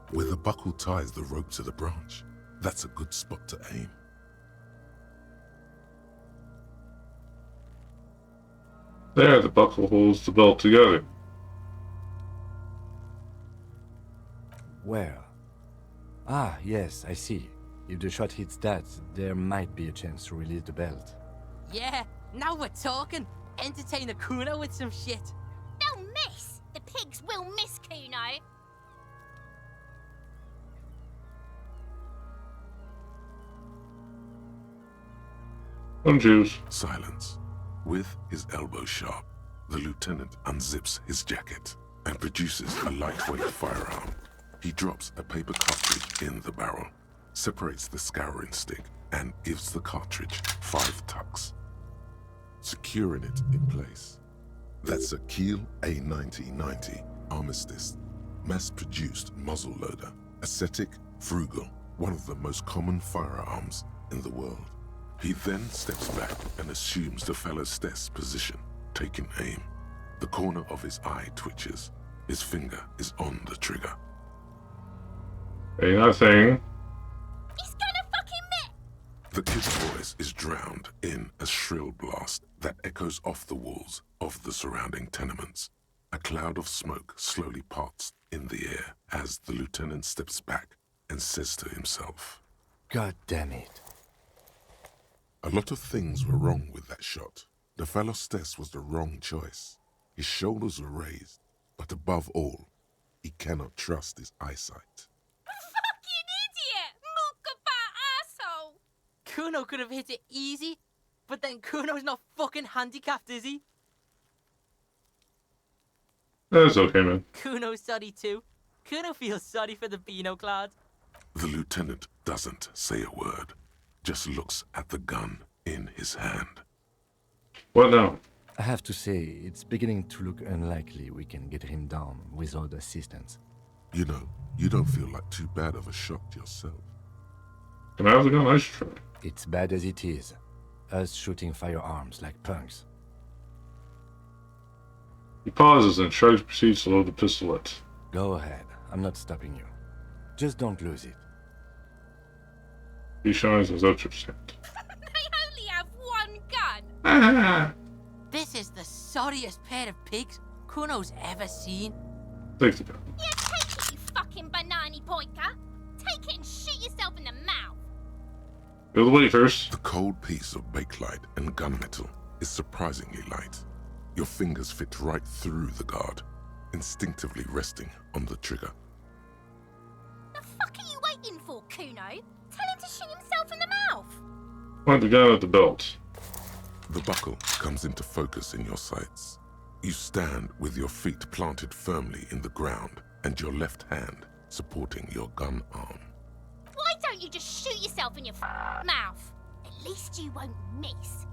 Where the buckle ties the rope to the branch. That's a good spot to aim. There, the buckle holds the belt together. Where? Ah, yes, I see. If the shot hits that, there might be a chance to release the belt. Yeah, Now we're talking. Entertain a Kuno with some shit. They'll miss. The pigs will miss Kuno. Some Jews. Silence. With his elbow sharp, the lieutenant unzips his jacket and produces a lightweight firearm. He drops a paper cartridge in the barrel, separates the scouring stick, and gives the cartridge 5 tucks, securing it in place. That's a Kiel A9090 Armistice, mass-produced muzzleloader, ascetic, frugal, one of the most common firearms in the world. He then steps back and assumes the fellow's test position, taking aim. The corner of his eye twitches. His finger is on the trigger. Ain't nothing. He's gonna fucking miss. The kid's voice is drowned in a shrill blast that echoes off the walls of the surrounding tenements. A cloud of smoke slowly parts in the air as the lieutenant steps back and says to himself, God damn it. A lot of things were wrong with that shot. The fellow's test was the wrong choice. His shoulders were raised, but above all, he cannot trust his eyesight. Fucking idiot! Mukabat asshole! Kuno could have hit it easy, but then Kuno's not fucking handicapped, is he? That's okay, man. Kuno's sorry too. Kuno feels sorry for the Beano Cloud. The lieutenant doesn't say a word, just looks at the gun in his hand. What now? I have to say, it's beginning to look unlikely we can get him down without assistance. You know, you don't feel like too bad of a shot yourself. Can I have the gun? I should try. It's bad as it is. Us shooting firearms like punks. He pauses and Sharks proceeds to load the pistolet. Go ahead. I'm not stopping you. Just don't lose it. He shines his ultrasound. They only have one gun. Ah! This is the sorriest pair of pigs Kuno's ever seen. Take the gun. Yeah, take it, you fucking banani pointer. Take it and shoot yourself in the mouth. Feel the weight first. The cold piece of bakelite and gunmetal is surprisingly light. Your fingers fit right through the guard, instinctively resting on the trigger. The fuck are you waiting for, Kuno? Tell him to shoot himself in the mouth. Point the gun at the belt. The buckle comes into focus in your sights. You stand with your feet planted firmly in the ground and your left hand supporting your gun arm. Why don't you just shoot yourself in your mouth? At least you won't miss.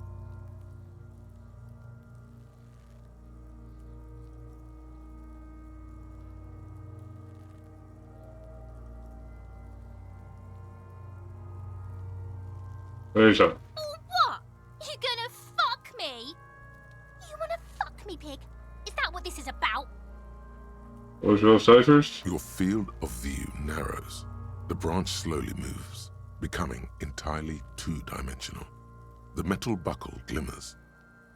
There's up. Or what? You gonna fuck me? You wanna fuck me, pig? Is that what this is about? What's your side first? Your field of view narrows. The branch slowly moves, becoming entirely two-dimensional. The metal buckle glimmers,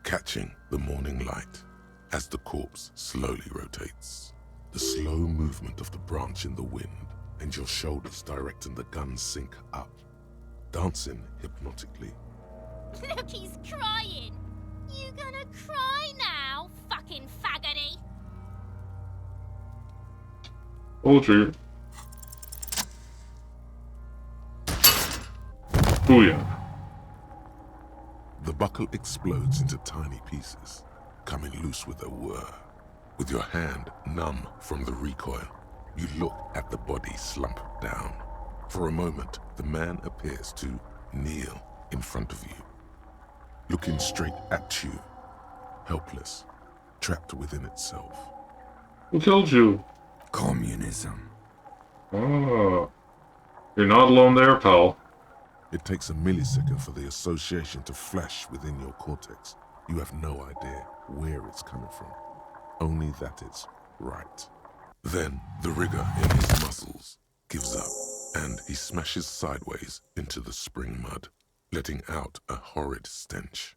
catching the morning light as the corpse slowly rotates. The slow movement of the branch in the wind and your shoulders directing the gun sync up, dancing hypnotically. Look, he's crying. You gonna cry now, fucking faggoty? Hold trigger. Booyah. The buckle explodes into tiny pieces, coming loose with a whir. With your hand numb from the recoil, you look at the body slump down. For a moment, the man appears to kneel in front of you, looking straight at you, helpless, trapped within itself. Who killed you? Communism. Oh. You're not alone there, pal. It takes a millisecond for the association to flash within your cortex. You have no idea where it's coming from, only that it's right. Then the rigor in his muscles gives up, and he smashes sideways into the spring mud, letting out a horrid stench.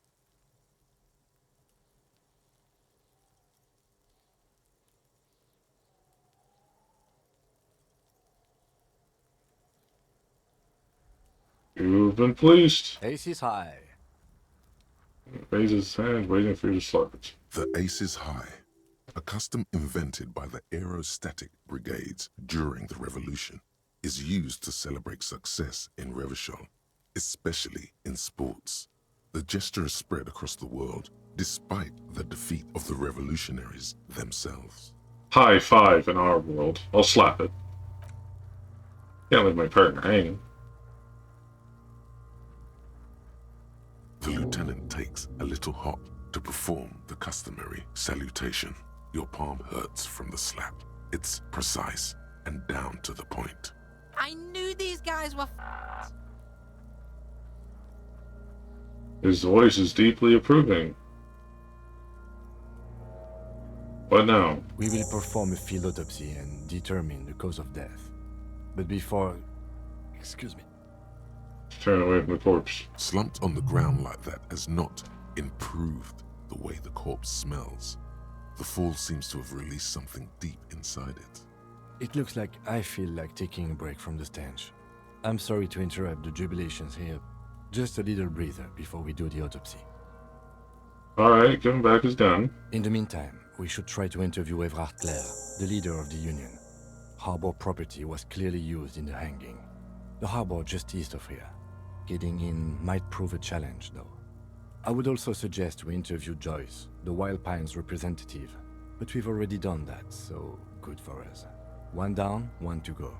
You've been fleeced. Ace is high. Raises his hand, waiting for you to slap it. The ace is high, a custom invented by the aerostatic brigades during the revolution, is used to celebrate success in Revachol, especially in sports. The gesture is spread across the world, despite the defeat of the revolutionaries themselves. High five in our world. I'll slap it. Can't leave my partner hanging. The lieutenant takes a little hop to perform the customary salutation. Your palm hurts from the slap. It's precise and down to the point. I knew these guys were His voice is deeply approving. What now? We will perform a field autopsy and determine the cause of death. But before... Excuse me. Turn away from the corpse. Slumped on the ground like that has not improved the way the corpse smells. The fall seems to have released something deep inside it. It looks like I feel like taking a break from the stench. I'm sorry to interrupt the jubilations here. Just a little breather before we do the autopsy. Alright, give him back his gun. In the meantime, we should try to interview Everard Clare, the leader of the Union. Harbor property was clearly used in the hanging. The harbor just east of here. Getting in might prove a challenge, though. I would also suggest we interview Joyce, the Wild Pines representative, but we've already done that, so good for us. One down, one to go.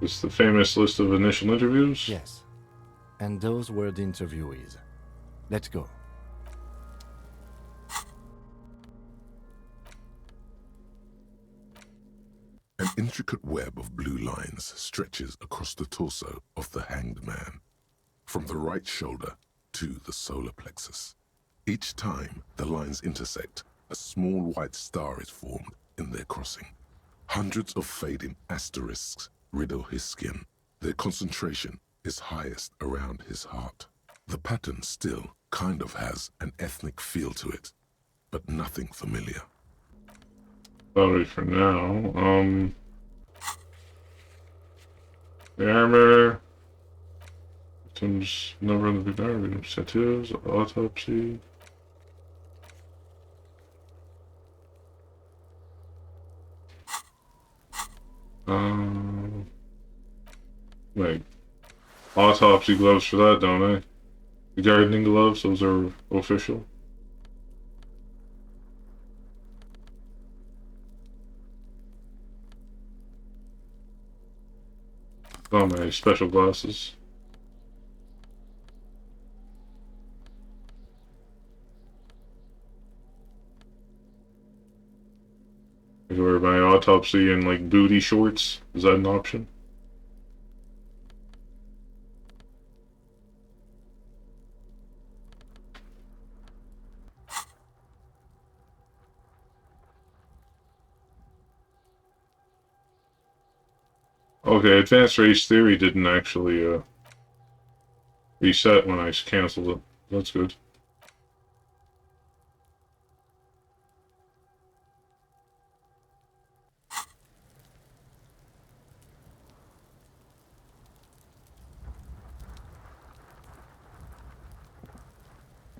It's the famous list of initial interviews? Yes. And those were the interviewees. Let's go. An intricate web of blue lines stretches across the torso of the hanged man, from the right shoulder to the solar plexus. Each time the lines intersect, a small white star is formed in their crossing. Hundreds of fading asterisks riddle his skin. Their concentration is highest around his heart. The pattern still kind of has an ethnic feel to it, but nothing familiar. Sorry for now. The armor. Victims number of the armor. Tattoos, autopsy. Wait. Autopsy gloves for that, don't I? The gardening gloves, those are official. Oh, my special glasses. I can wear my autopsy in like booty shorts. Is that an option? Okay, Advanced Race Theory didn't actually reset when I canceled it. That's good.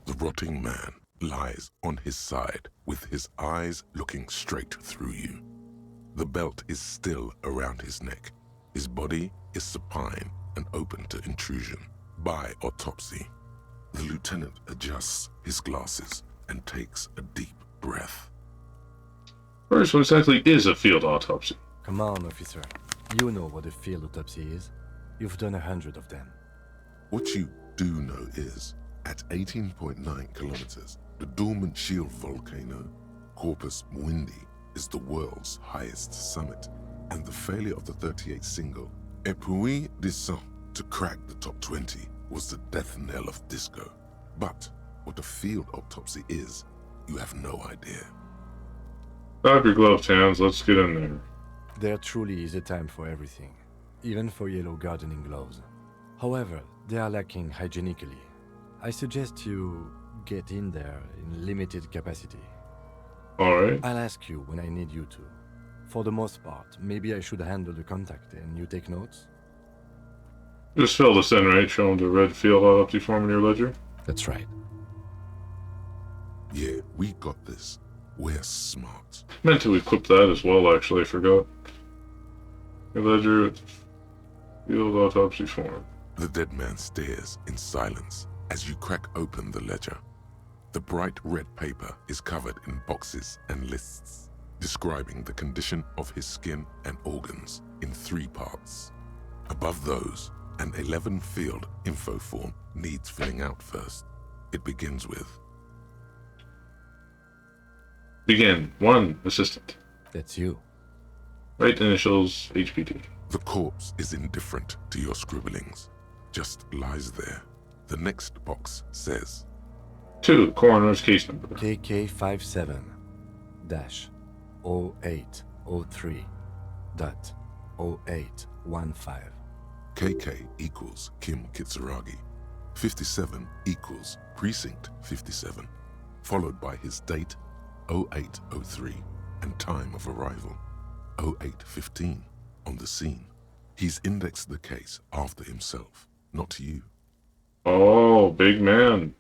The rotting man lies on his side with his eyes looking straight through you. The belt is still around his neck. His body is supine and open to intrusion. By autopsy, the lieutenant adjusts his glasses and takes a deep breath. First, what exactly is a field autopsy? Come on, officer. You know what a field autopsy is. You've done 100 of them. What you do know is, at 18.9 kilometers, the dormant shield volcano, Corpus Mundi, is the world's highest summit, and the failure of the 38 single, Epui Descent, to crack the top 20 was the death knell of disco. But what a field autopsy is, you have no idea. Grab your gloved hands, let's get in there. There truly is a time for everything, even for yellow gardening gloves. However, they are lacking hygienically. I suggest you get in there in limited capacity. Alright. I'll ask you when I need you to. For the most part, maybe I should handle the contact and you take notes? Just fill this in, right? Show them the red field autopsy form in your ledger. That's right. Yeah, we got this. We're smart. Meant to equip that as well, actually, I forgot. Your ledger, field autopsy form. The dead man stares in silence as you crack open the ledger. The bright red paper is covered in boxes and lists, describing the condition of his skin and organs in 3 parts. Above those, an 11-field info form needs filling out first. It begins with... Begin. 1. Assistant. That's you. Right initials, HPD. The corpse is indifferent to your scribblings, just lies there. The next box says... 2. Coroner's case number. KK57-0803.0815. KK equals Kim Kitsuragi. 57 equals Precinct 57, followed by his date 0803 and time of arrival 0815 on the scene. He's indexed the case after himself, not you. Oh, big man.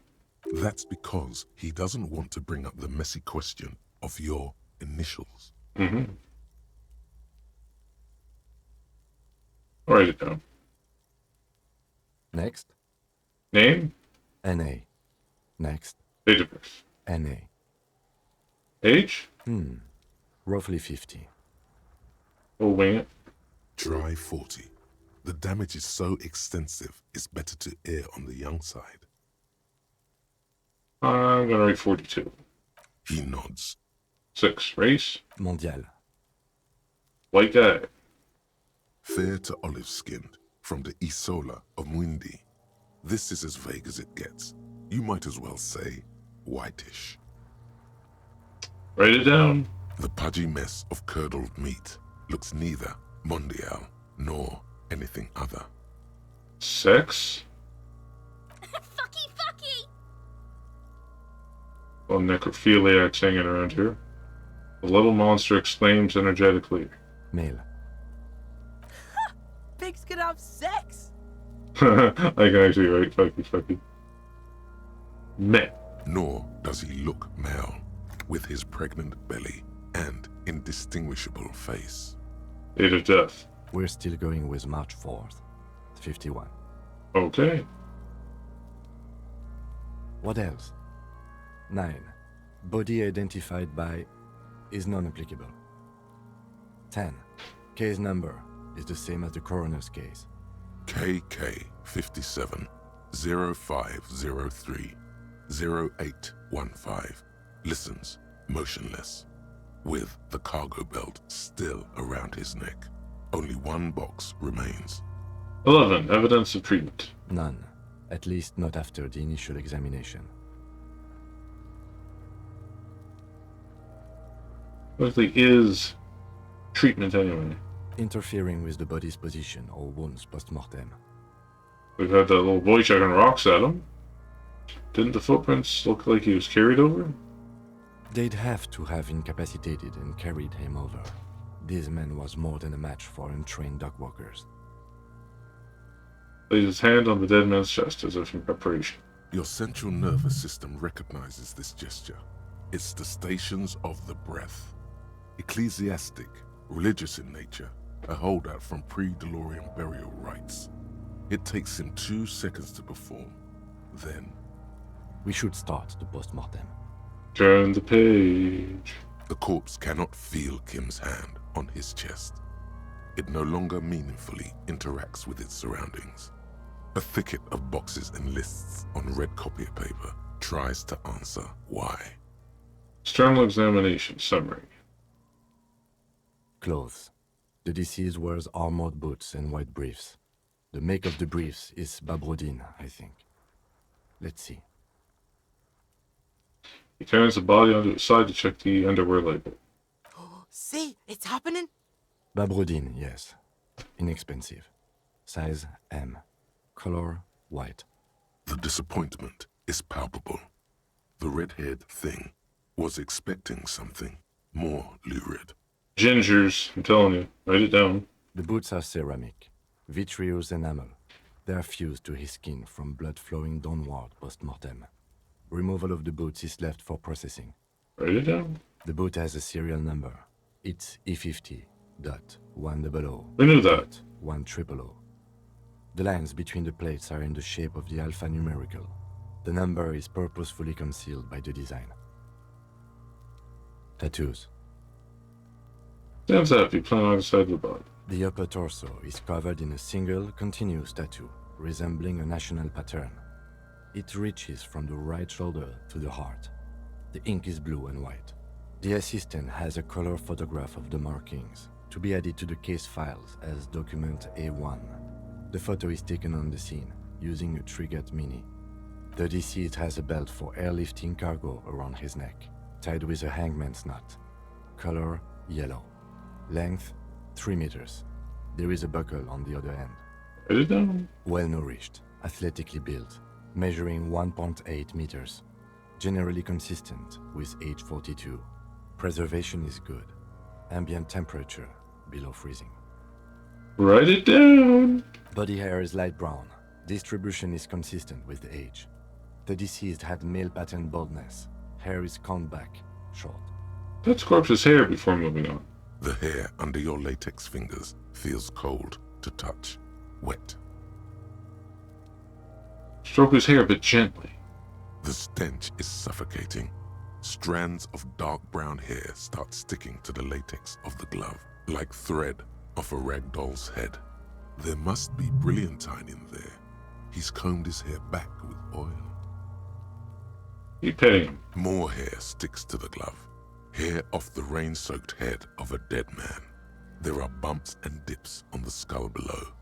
That's because he doesn't want to bring up the messy question of your initials. Mm-hmm. Write it down. Next. Name? NA. Next. Date of birth? NA. Age? Roughly 50. We'll wing it. Try 40. The damage is so extensive, it's better to err on the young side. I'm gonna write 42. He nods. 6. Race? Mondial. White guy. Fair to olive-skinned, from the Isola of Mwindi. This is as vague as it gets. You might as well say whitish. Write it down. The pudgy mess of curdled meat looks neither mondial nor anything other. Sex? Fucky! Well, necrophiliacs hanging around here. The little monster exclaims energetically. Male. Pigs can have sex? I can actually write fucky. Meh. Nor does he look male, with his pregnant belly and indistinguishable face. Date of death? We're still going with March 4th. 51. Okay. What else? 9. Body identified by is non-applicable. 10. Case number is the same as the coroner's case. KK 57 0503 0815 listens motionless, with the cargo belt still around his neck. Only 1 box remains. 11. Evidence of treatment? None. At least not after the initial examination. Likely is treatment anyway. Interfering with the body's position or wounds post-mortem. We've had that little boy chucking rocks at him. Didn't the footprints look like he was carried over? They'd have to have incapacitated and carried him over. This man was more than a match for untrained dog walkers. Laid his hand on the dead man's chest as if in preparation. Your central nervous system recognizes this gesture. It's the stations of the breath. Ecclesiastic, religious in nature, a holdout from pre-DeLorean burial rites. It takes him 2 seconds to perform. Then... We should start the post-mortem. Turn the page. The corpse cannot feel Kim's hand on his chest. It no longer meaningfully interacts with its surroundings. A thicket of boxes and lists on red copier paper tries to answer why. External examination summary. Clothes. The deceased wears armored boots and white briefs. The make of the briefs is Babrodin, I think. Let's see. He turns the body onto its side to check the underwear label. See, it's happening. Babrodin, yes. Inexpensive. Size M. Color white. The disappointment is palpable. The red-haired thing was expecting something more lurid. Gingers, I'm telling you. Write it down. The boots are ceramic. Vitreous enamel. They are fused to his skin from blood flowing downward post-mortem. Removal of the boots is left for processing. Write it down. The boot has a serial number. It's E50.100. We knew that. 100. The lines between the plates are in the shape of the alphanumerical. The number is purposefully concealed by the design. Tattoos. Stands up, you plan on the side of the body. The upper torso is covered in a single, continuous tattoo, resembling a national pattern. It reaches from the right shoulder to the heart. The ink is blue and white. The assistant has a color photograph of the markings, to be added to the case files as document A1. The photo is taken on the scene, using a Trigat Mini. The deceased has a belt for airlifting cargo around his neck, tied with a hangman's knot. Color, yellow. Length, 3 meters. There is a buckle on the other end. Write it down. Well-nourished, athletically built, measuring 1.8 meters. Generally consistent with age 42. Preservation is good. Ambient temperature, below freezing. Write it down. Body hair is light brown. Distribution is consistent with the age. The deceased had male pattern baldness. Hair is combed back, short. That's corpse's hair before moving on. The hair under your latex fingers feels cold to touch, wet. Stroke his hair, but gently. The stench is suffocating. Strands of dark brown hair start sticking to the latex of the glove, like thread off a rag doll's head. There must be brilliantine in there. He's combed his hair back with oil. Keep petting him. More hair sticks to the glove. Hair off the rain-soaked head of a dead man. There are bumps and dips on the skull below.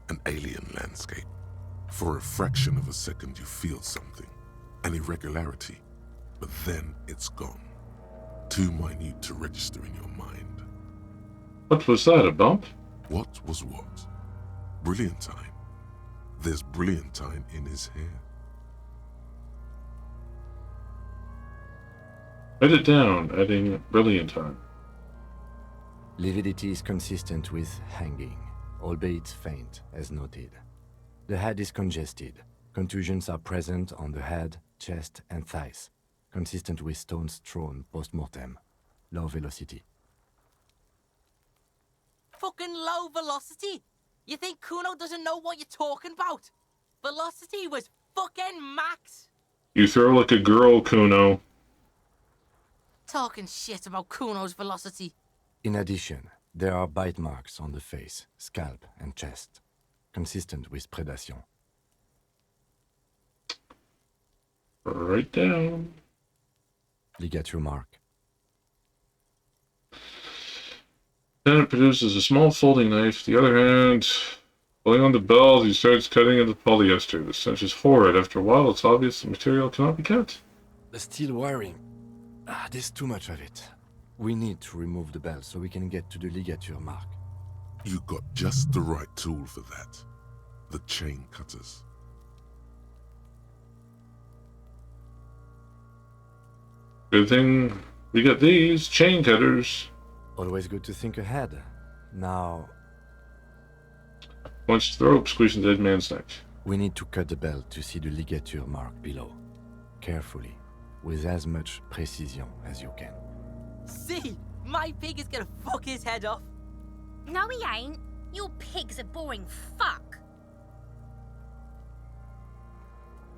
An alien landscape. For a fraction of a second you feel something. An irregularity. But then it's gone. Too minute to register in your mind. What was that, a bump? What was what? Brilliantine. There's brilliantine in his hair. Write it down, adding brilliantine. Lividity is consistent with hanging, albeit faint, as noted. The head is congested. Contusions are present on the head, chest, and thighs, consistent with stones thrown post-mortem. Low velocity. Fucking low velocity? You think Kuno doesn't know what you're talking about? Velocity was fucking max. You throw like a girl, Kuno. Talking shit about Kuno's velocity. In addition, there are bite marks on the face, scalp, and chest, consistent with predation. Write down. Ligature mark. Lieutenant produces a small folding knife. The other hand, pulling on the belt, he starts cutting into polyester. The stench is horrid. After a while, it's obvious the material cannot be cut. The steel wiring. There's too much of it. We need to remove the belt so we can get to the ligature mark. You got just the right tool for that. The chain cutters. Good thing we got these chain cutters. Always good to think ahead. Now, Once the rope squeezing the dead man's neck. we need to cut the belt to see the ligature mark below. Carefully, with as much precision as you can. See, my pig is gonna fuck his head off. No, he ain't. Your pig's a boring fuck.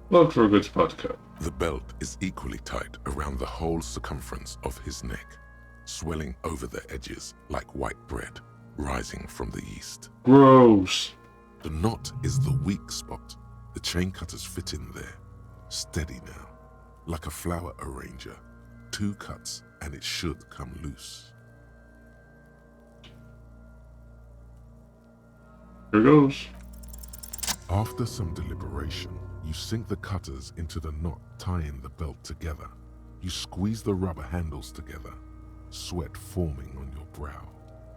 Look for a good spot to cut. The belt is equally tight around the whole circumference of his neck, swelling over the edges like white bread rising from the east. Gross. The knot is the weak spot. The chain cutters fit in there. Steady now, like a flower arranger. 2 cuts and it should come loose. Here goes. After some deliberation, you sink the cutters into the knot tying the belt together. You squeeze the rubber handles together, sweat forming on your brow.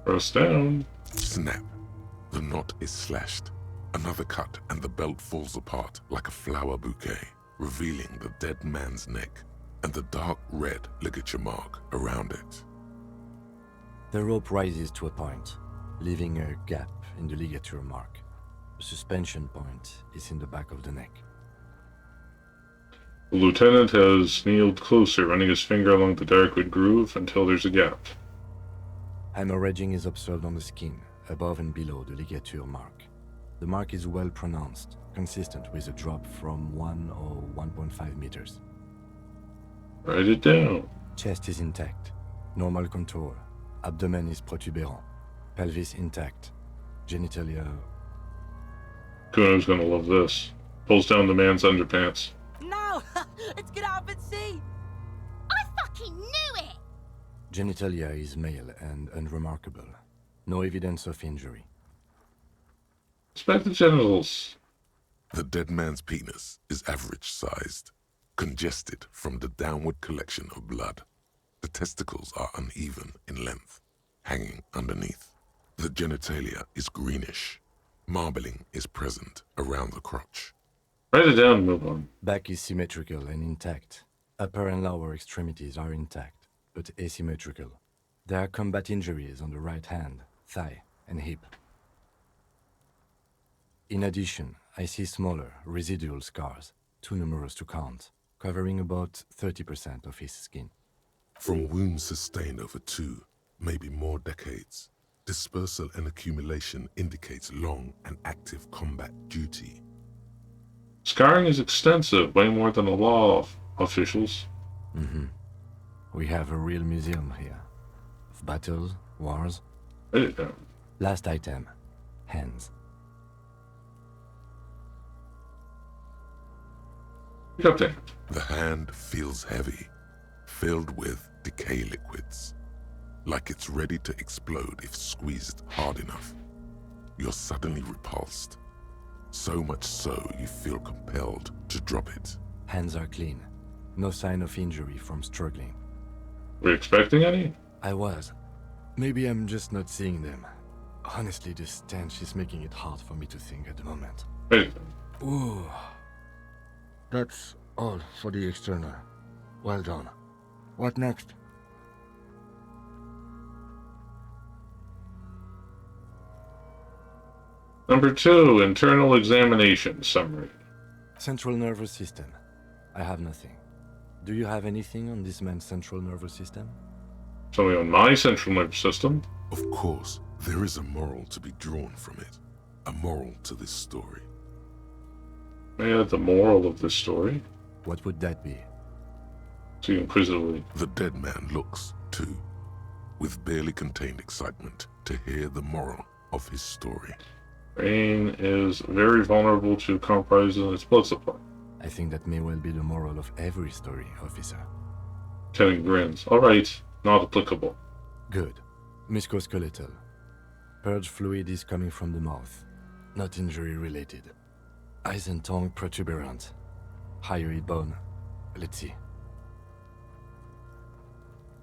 Press down. Snap. The knot is slashed. Another cut and the belt falls apart like a flower bouquet, revealing the dead man's neck and the dark red ligature mark around it. The rope rises to a point, leaving a gap in the ligature mark. The suspension point is in the back of the neck. The lieutenant has kneeled closer, running his finger along the darkwood groove until there's a gap. Hemorrhaging is observed on the skin, above and below the ligature mark. The mark is well pronounced, consistent with a drop from 1 or 1.5 meters. Write it down. Chest is intact. Normal contour. Abdomen is protuberant. Pelvis intact. Genitalia... Kuno's gonna love this. Pulls down the man's underpants. No! Let's get up and see! I fucking knew it! Genitalia is male and unremarkable. No evidence of injury. Inspect the genitals. The dead man's penis is average-sized, congested from the downward collection of blood. The testicles are uneven in length, hanging underneath. The genitalia is greenish. Marbling is present around the crotch. Write it down and move on. Back is symmetrical and intact. Upper and lower extremities are intact, but asymmetrical. There are combat injuries on the right hand, thigh, and hip. In addition, I see smaller, residual scars, too numerous to count, covering about 30% of his skin. From wounds sustained over 2, maybe more decades, dispersal and accumulation indicates long and active combat duty. Scarring is extensive, way more than the law officials. We have a real museum here. Of battles, wars. Write it down. Last item, hands. Pick up the hand. The hand feels heavy, filled with decay liquids, like it's ready to explode if squeezed hard enough. You're suddenly repulsed, so much so you feel compelled to drop it. Hands are clean. No sign of injury from struggling. Were you expecting any? I was. Maybe I'm just not seeing them. Honestly, this stench is making it hard for me to think at the moment. Write it down. Ooh. That's all for the external. Well done. What next? Number 2, internal examination summary. Central nervous system. I have nothing. Do you have anything on this man's central nervous system? Something on my central nervous system. Of course, there is a moral to be drawn from it. A moral to this story. May I add the moral of this story? What would that be? See inquisitively. The dead man looks, too, with barely contained excitement to hear the moral of his story. Brain is very vulnerable to compromise in its blood supply. I think that may well be the moral of every story, officer. Lieutenant grins. Alright, not applicable. Good. Musculoskeletal. Purge fluid is coming from the mouth. Not injury related. Eyes and tongue protuberant. Hyoid bone. Let's see.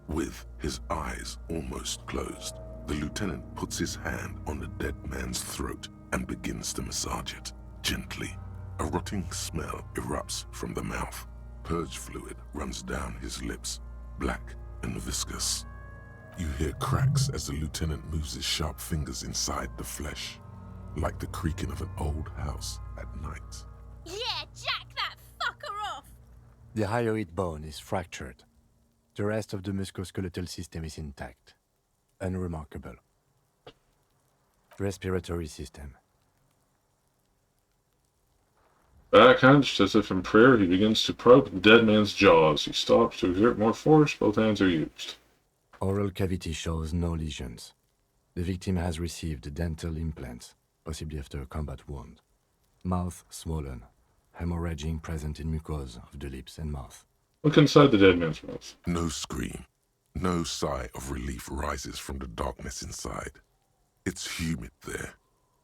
With his eyes almost closed, the lieutenant puts his hand on the dead man's throat and begins to massage it, gently. A rotting smell erupts from the mouth. Purge fluid runs down his lips, black and viscous. You hear cracks as the lieutenant moves his sharp fingers inside the flesh, like the creaking of an old house at night. Yeah, jack that fucker off! The hyoid bone is fractured. The rest of the musculoskeletal system is intact. Unremarkable. Respiratory system. Back hunched, as if in prayer, he begins to probe the dead man's jaws. He stops to exert more force. Both hands are used. Oral cavity shows no lesions. The victim has received dental implants, possibly after a combat wound. Mouth swollen. Hemorrhaging present in mucosa of the lips and mouth. Look inside the dead man's mouth. No scream. No sigh of relief rises from the darkness inside. It's humid there.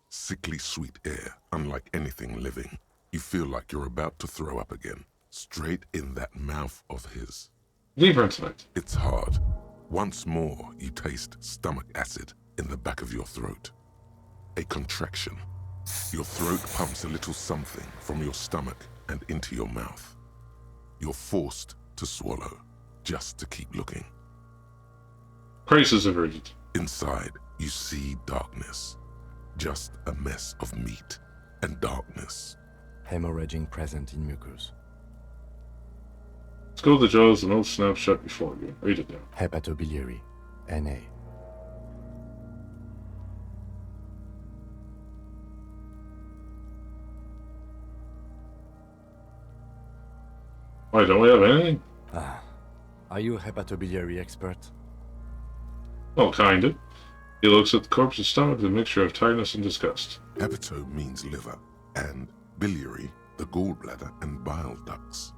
Sickly sweet air, unlike anything living. You feel like you're about to throw up again, straight in that mouth of his. Deeper inside. It's hard. Once more, you taste stomach acid in the back of your throat. A contraction. Your throat pumps a little something from your stomach and into your mouth. You're forced to swallow, just to keep looking. Crisis averted. Inside, you see darkness. Just a mess of meat, and darkness. Hemorrhaging present in mucus. Let's go to the jaws, the most snapshot before you. Read it down. Hepatobiliary. NA. Why, don't we have anything? Are you a hepatobiliary expert? Well, kinda. He looks at the corpse's stomach with a mixture of tiredness and disgust. Hepato means liver, and biliary, the gallbladder and bile ducts.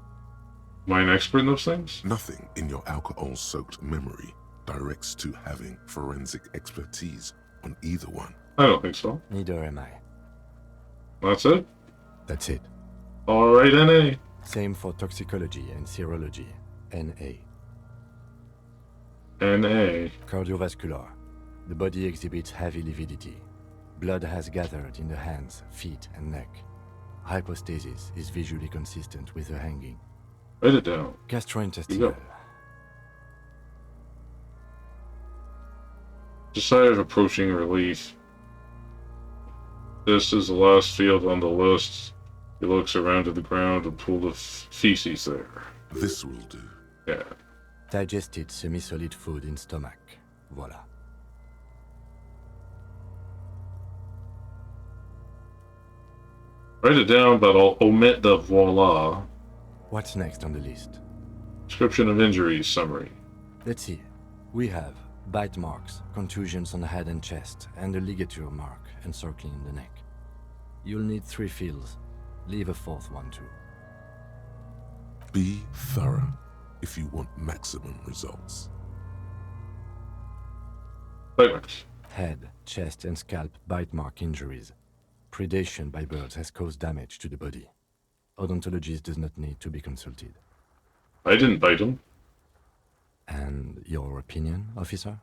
Am I an expert in those things? Nothing in your alcohol-soaked memory directs to having forensic expertise on either one. I don't think so. Neither am I. That's it? That's it. Alright, NA. Same for toxicology and serology. NA. NA. Cardiovascular. The body exhibits heavy lividity. Blood has gathered in the hands, feet, and neck. Hypostasis is visually consistent with the hanging. Write it down. Gastrointestinal. Sigh of approaching relief. This is the last field on the list. He looks around at the ground and pool of feces there. This will do. Yeah. Digested semi-solid food in stomach. Voila. Write it down, but I'll omit the voila. What's next on the list? Description of injuries summary. Let's see. We have bite marks, contusions on the head and chest, and a ligature mark encircling the neck. You'll need 3 fields. Leave a 4th one too. Be thorough if you want maximum results. Bite marks. Head, chest, and scalp bite mark injuries. Predation by birds has caused damage to the body. Odontologist does not need to be consulted. I didn't bite him. And your opinion, officer?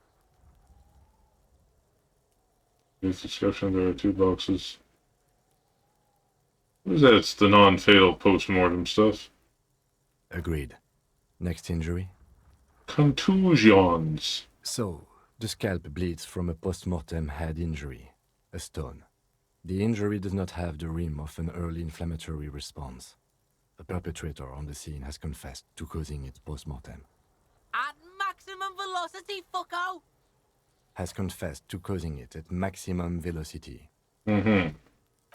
This discussion, there are 2 boxes. What is that? It's the non-fatal post-mortem stuff. Agreed. Next injury? Contusions. So, the scalp bleeds from a post-mortem head injury, a stone. The injury does not have the rim of an early inflammatory response. The perpetrator on the scene has confessed to causing it post-mortem. At maximum velocity, fucko! Has confessed to causing it at maximum velocity. Mm-hmm.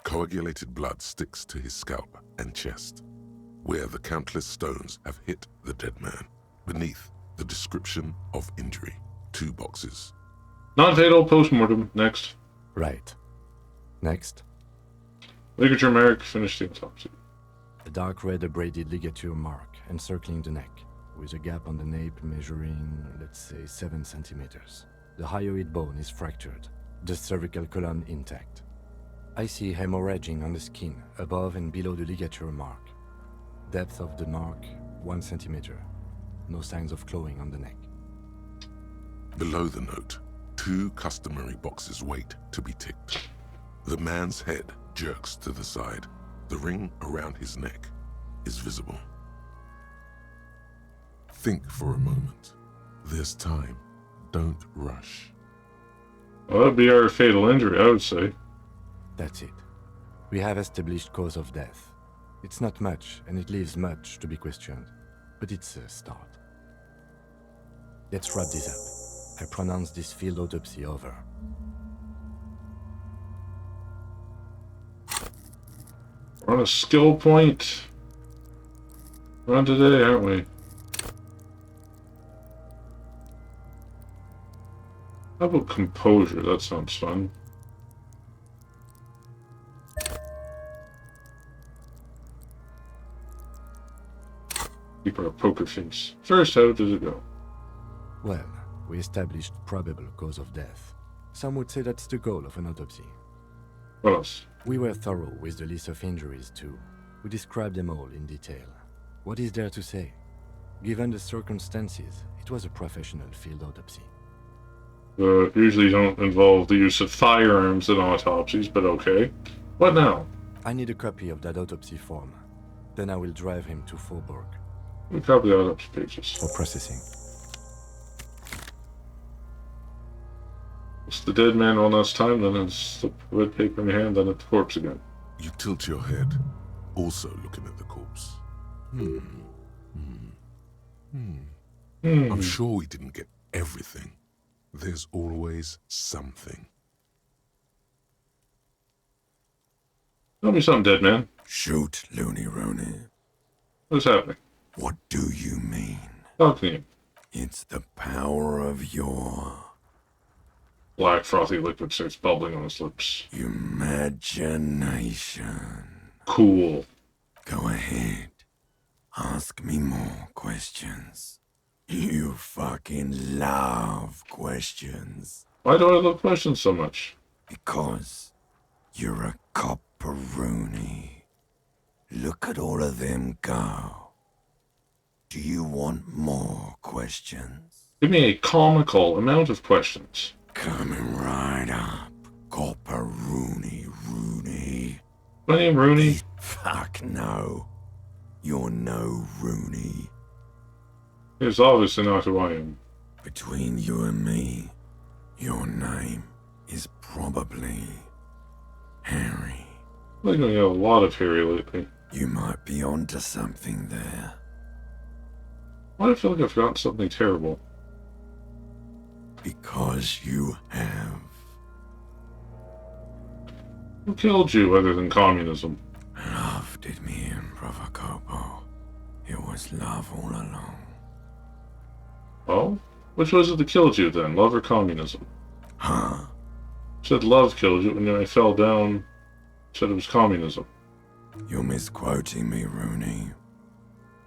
Coagulated blood sticks to his scalp and chest, where the countless stones have hit the dead man. Beneath, the description of injury. 2 boxes. Non-fatal post-mortem. Next. Right. Next. Ligature mark. Finish the autopsy. A dark red abraded ligature mark encircling the neck, with a gap on the nape measuring, let's say, 7 centimeters. The hyoid bone is fractured, the cervical column intact. I see hemorrhaging on the skin, above and below the ligature mark. Depth of the mark, 1 centimeter. No signs of clawing on the neck. Below the note, 2 customary boxes wait to be ticked. The man's head jerks to the side. The ring around his neck is visible. Think for a moment. There's time. Don't rush. Well, that'd be our fatal injury, I would say. That's it. We have established cause of death. It's not much, and it leaves much to be questioned. But it's a start. Let's wrap this up. I pronounce this field autopsy over. We're on a skill point. We're on today, aren't we? How about composure? That sounds fun. Keep our poker face. First, how did it go? Well, we established probable cause of death. Some would say that's the goal of an autopsy. What else? We were thorough with the list of injuries, too. We described them all in detail. What is there to say? Given the circumstances, it was a professional field autopsy. Usually don't involve the use of firearms in autopsies, but okay. What now? I need a copy of that autopsy form. Then I will drive him to Faubourg. We copy the autopsy pages. For processing. It's the dead man one last time, then it's the red paper in your hand, then it's the corpse again. You tilt your head, also looking at the corpse. I'm sure we didn't get everything. There's always something. Tell me something, dead man. Shoot, Looney Rooney. What's happening? What do you mean? Talk to me. It's the power of your... Black frothy liquid starts bubbling on his lips. imagination. Cool. Go ahead. Ask me more questions. You fucking love questions. Why do I love questions so much? Because you're a copperoonie. Look at all of them go. Do you want more questions? Give me a comical amount of questions. Coming right up, copperoonie Rooney. My name Rooney? Fuck no. You're no Rooney. It's obviously not who I am. Between you and me, your name is probably Harry. I think I got a lot of Harry lately. You might be onto something there. Why do I feel like I've forgotten something terrible? Because you have. Who killed you other than communism? Love did me in, Provocopo. It was love all along. Oh? Which was it that killed you then, love or communism? Huh? Said love killed you, and then I fell down. Said it was communism. You're misquoting me, Rooney.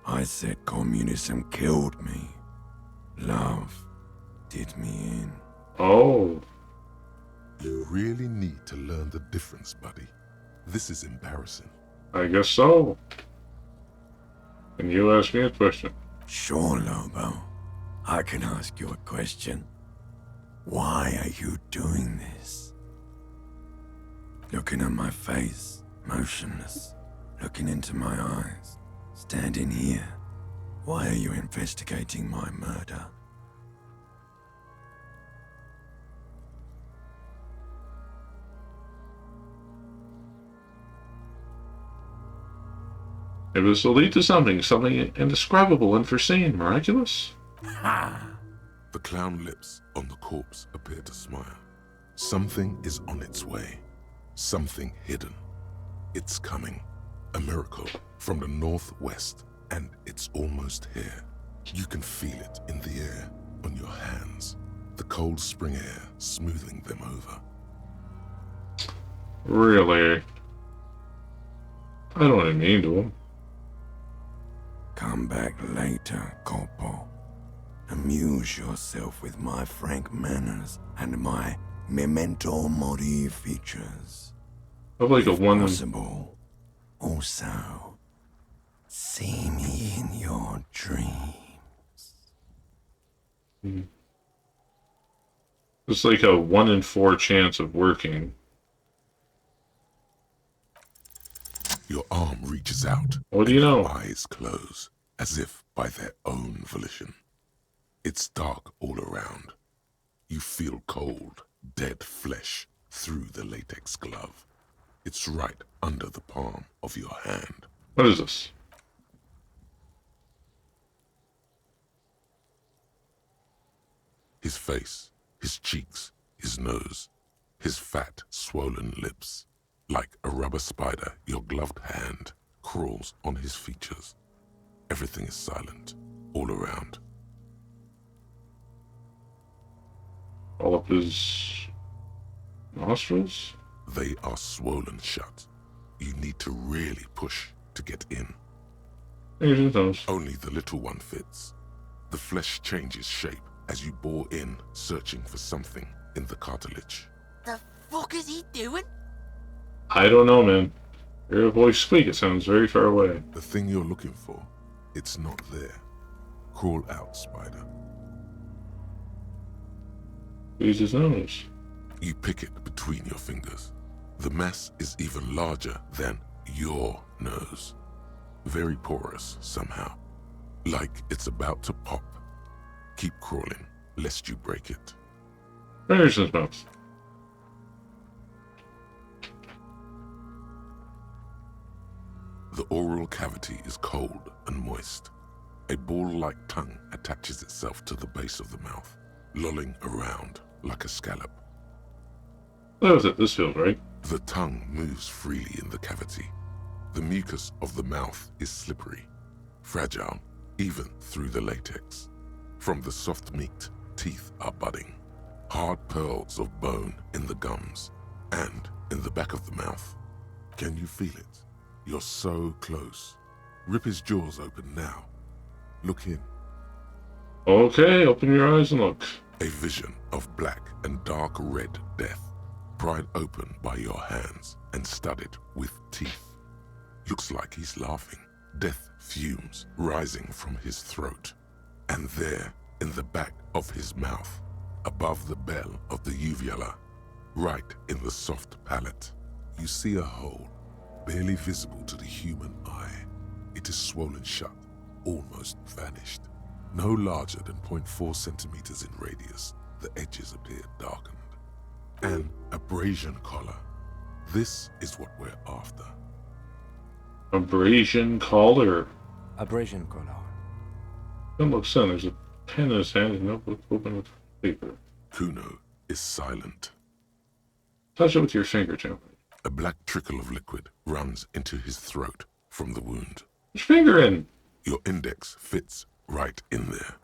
I said communism killed me. Love did me in. Oh. You really need to learn the difference, buddy. This is embarrassing. I guess so. Can you ask me a question? Sure, Lobo. I can ask you a question. Why are you doing this? Looking at my face, motionless, looking into my eyes, standing here. Why are you investigating my murder? Maybe this will lead to something indescribable, unforeseen, miraculous? The clown lips on the corpse appear to smile. Something is on its way. Something hidden. It's coming. A miracle from the northwest, and it's almost here. You can feel it in the air, on your hands. The cold spring air smoothing them over. Really? I don't even mean to him. Come back later, Corpo. Amuse yourself with my frank manners and my memento mori features. I have like a one. Possible. Also, see me in your dreams. It's like a 1 in 4 chance of working. Your arm reaches out. What do you know? Your eyes close, as if by their own volition. It's dark all around. You feel cold, dead flesh through the latex glove. It's right under the palm of your hand. What is this? His face, his cheeks, his nose, his fat, swollen lips. Like a rubber spider, your gloved hand crawls on his features. Everything is silent, all around. All up his nostrils? They are swollen shut. You need to really push to get in. Fingers and toes. Only the little one fits. The flesh changes shape as you bore in, searching for something in the cartilage. The fuck is he doing? I don't know, man. Hear a voice squeak, it sounds very far away. The thing you're looking for, it's not there. Crawl out, spider. Use his nose. You pick it between your fingers. The mass is even larger than your nose. Very porous somehow. Like it's about to pop. Keep crawling, lest you break it. Fingers in his mouth. The oral cavity is cold and moist. A ball-like tongue attaches itself to the base of the mouth, lolling around like a scallop. That was it. This feels right. The tongue moves freely in the cavity. The mucus of the mouth is slippery, fragile, even through the latex. From the soft meat, teeth are budding. Hard pearls of bone in the gums and in the back of the mouth. Can you feel it? You're so close. Rip his jaws open now. Look in. Okay, open your eyes and look. A vision of black and dark red death, pried open by your hands and studded with teeth. Looks like he's laughing. Death fumes rising from his throat. And there, in the back of his mouth, above the bell of the uvula, right in the soft palate, you see a hole, barely visible to the human eye. It is swollen shut, almost vanished. No larger than 0.4 centimeters in radius, the edges appear darkened. An abrasion collar. This is what we're after. Abrasion collar. Abrasion collar. Don't look, son. There's a pen in his hand and a notebook open with paper. Kuno is silent. Touch it with your finger gently. A black trickle of liquid runs into his throat from the wound. Put your finger in. Your index fits right in there.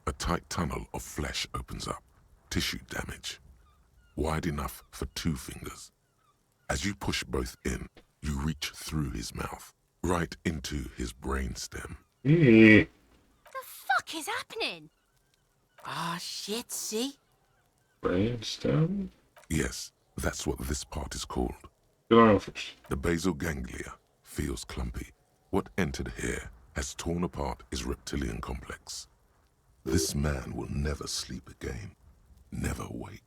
A tight tunnel of flesh opens up. Tissue damage. Wide enough for 2 fingers. As you push both in, you reach through his mouth, right into his brainstem. The fuck is happening? Ah, shit, see? Brainstem? Yes, that's what this part is called. Get on first. The basal ganglia feels clumpy. What entered here has torn apart his reptilian complex. This man will never sleep again. Never wake.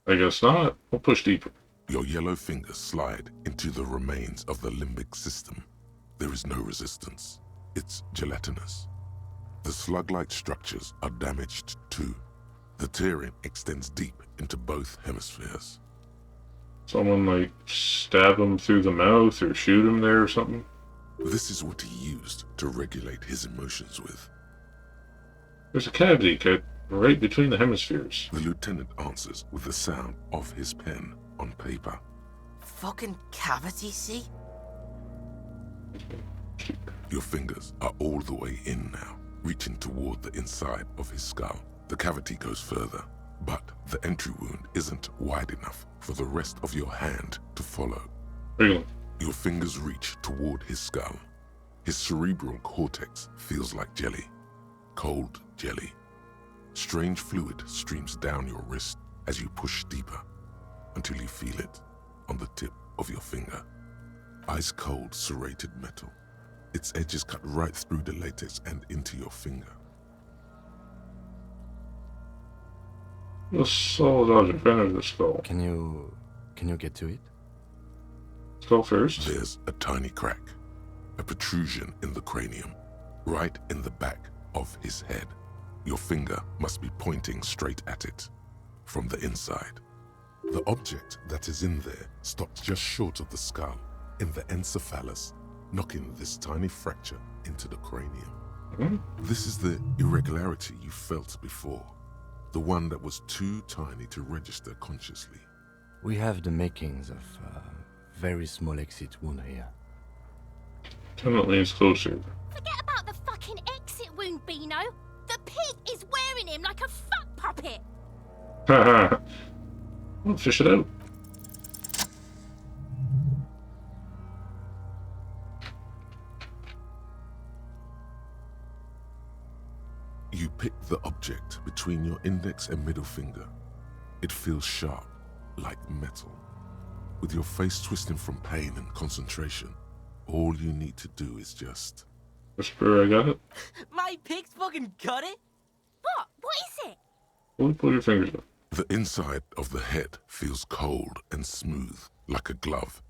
I guess not. We'll push deeper. Your yellow fingers slide into the remains of the limbic system. There is no resistance. It's gelatinous. The slug-like structures are damaged too. The tearing extends deep into both hemispheres. Someone, like, stab him through the mouth or shoot him there or something? This is what he used to regulate his emotions with. There's a cavity cut right between the hemispheres. The lieutenant answers with the sound of his pen on paper. Fucking cavity, see? Your fingers are all the way in now, reaching toward the inside of his skull. The cavity goes further, but the entry wound isn't wide enough for the rest of your hand to follow. Really? Your fingers reach toward his skull. His cerebral cortex feels like jelly. Cold jelly. Strange fluid streams down your wrist as you push deeper until you feel it on the tip of your finger. Ice cold serrated metal. Its edges cut right through the latex and into your finger. The solid object under the skull. Can you get to it? Skull first. There's a tiny crack, a protrusion in the cranium, right in the back of his head. Your finger must be pointing straight at it, from the inside. The object that is in there stops just short of the skull, in the encephalus, knocking this tiny fracture into the cranium. Mm-hmm. This is the irregularity you felt before, the one that was too tiny to register consciously. We have the makings of a very small exit wound here. Lieutenant leans closer. Forget about the fucking exit wound, Beano. The pig is wearing him like a fuck puppet. Haha. We'll fish it out. You pick the object between your index and middle finger. It feels sharp, like metal. With your face twisting from pain and concentration, all you need to do is just... Whisper, I got it. My pig's fucking got it? What? What is it? Pull your fingers up. The inside of the head feels cold and smooth, like a glove.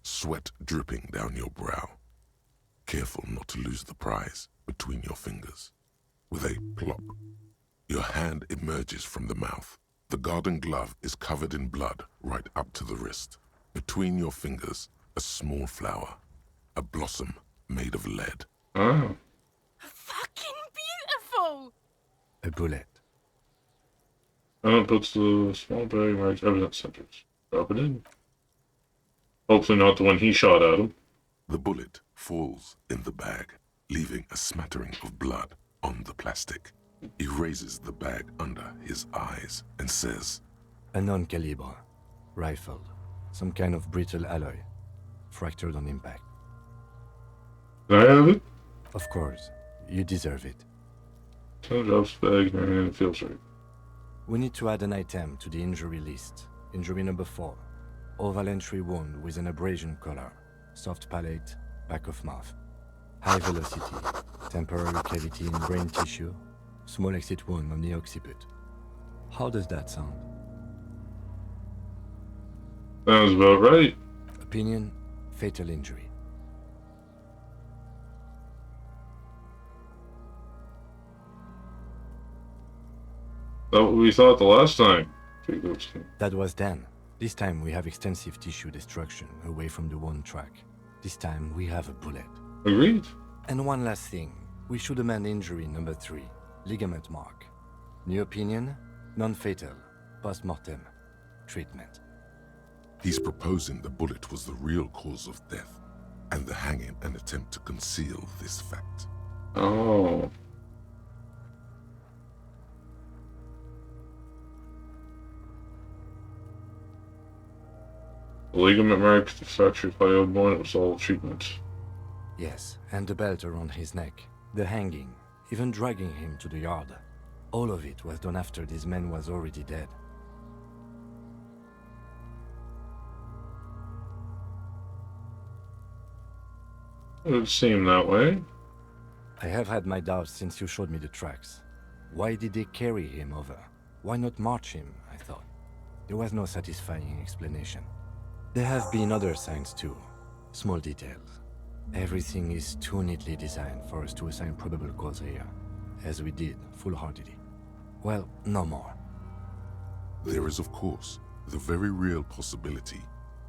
Sweat dripping down your brow. Careful not to lose the prize between your fingers. With a plop, your hand emerges from the mouth. The garden glove is covered in blood right up to the wrist. Between your fingers, a small flower, a blossom made of lead. Oh. Fucking beautiful! A bullet. Puts the small bag marked evidence centers. Drop it in. Hopefully not the one he shot at him. The bullet falls in the bag, leaving a smattering of blood on the plastic. He raises the bag under his eyes and says, A non-caliber. Rifled. Some kind of brittle alloy. Fractured on impact. Can I have it? Of course. You deserve it. Ten drops bag, and it feels right. We need to add an item to the injury list. Injury number 4. Oval entry wound with an abrasion collar. Soft palate, back of mouth. High velocity. Temporary cavity in brain tissue. Small exit wound on the occiput. How does that sound? Sounds about right. Opinion, fatal injury. That's what we thought the last time. That was then. This time we have extensive tissue destruction away from the wound track. This time we have a bullet. Agreed. And one last thing. We should amend injury number 3. Ligament mark. New opinion? Non-fatal. Post-mortem. Treatment. He's proposing the bullet was the real cause of death, and the hanging an attempt to conceal this fact. Oh. The ligament mark fractured by Odborn, it was all treatment. Yes, and the belt around his neck. The hanging. Even dragging him to the yard. All of it was done after this man was already dead. It would seem that way. I have had my doubts since you showed me the tracks. Why did they carry him over? Why not march him, I thought. There was no satisfying explanation. There have been other signs too. Small details. Everything is too neatly designed for us to assign probable cause here, as we did, full-heartedly. Well, no more. There is, of course, the very real possibility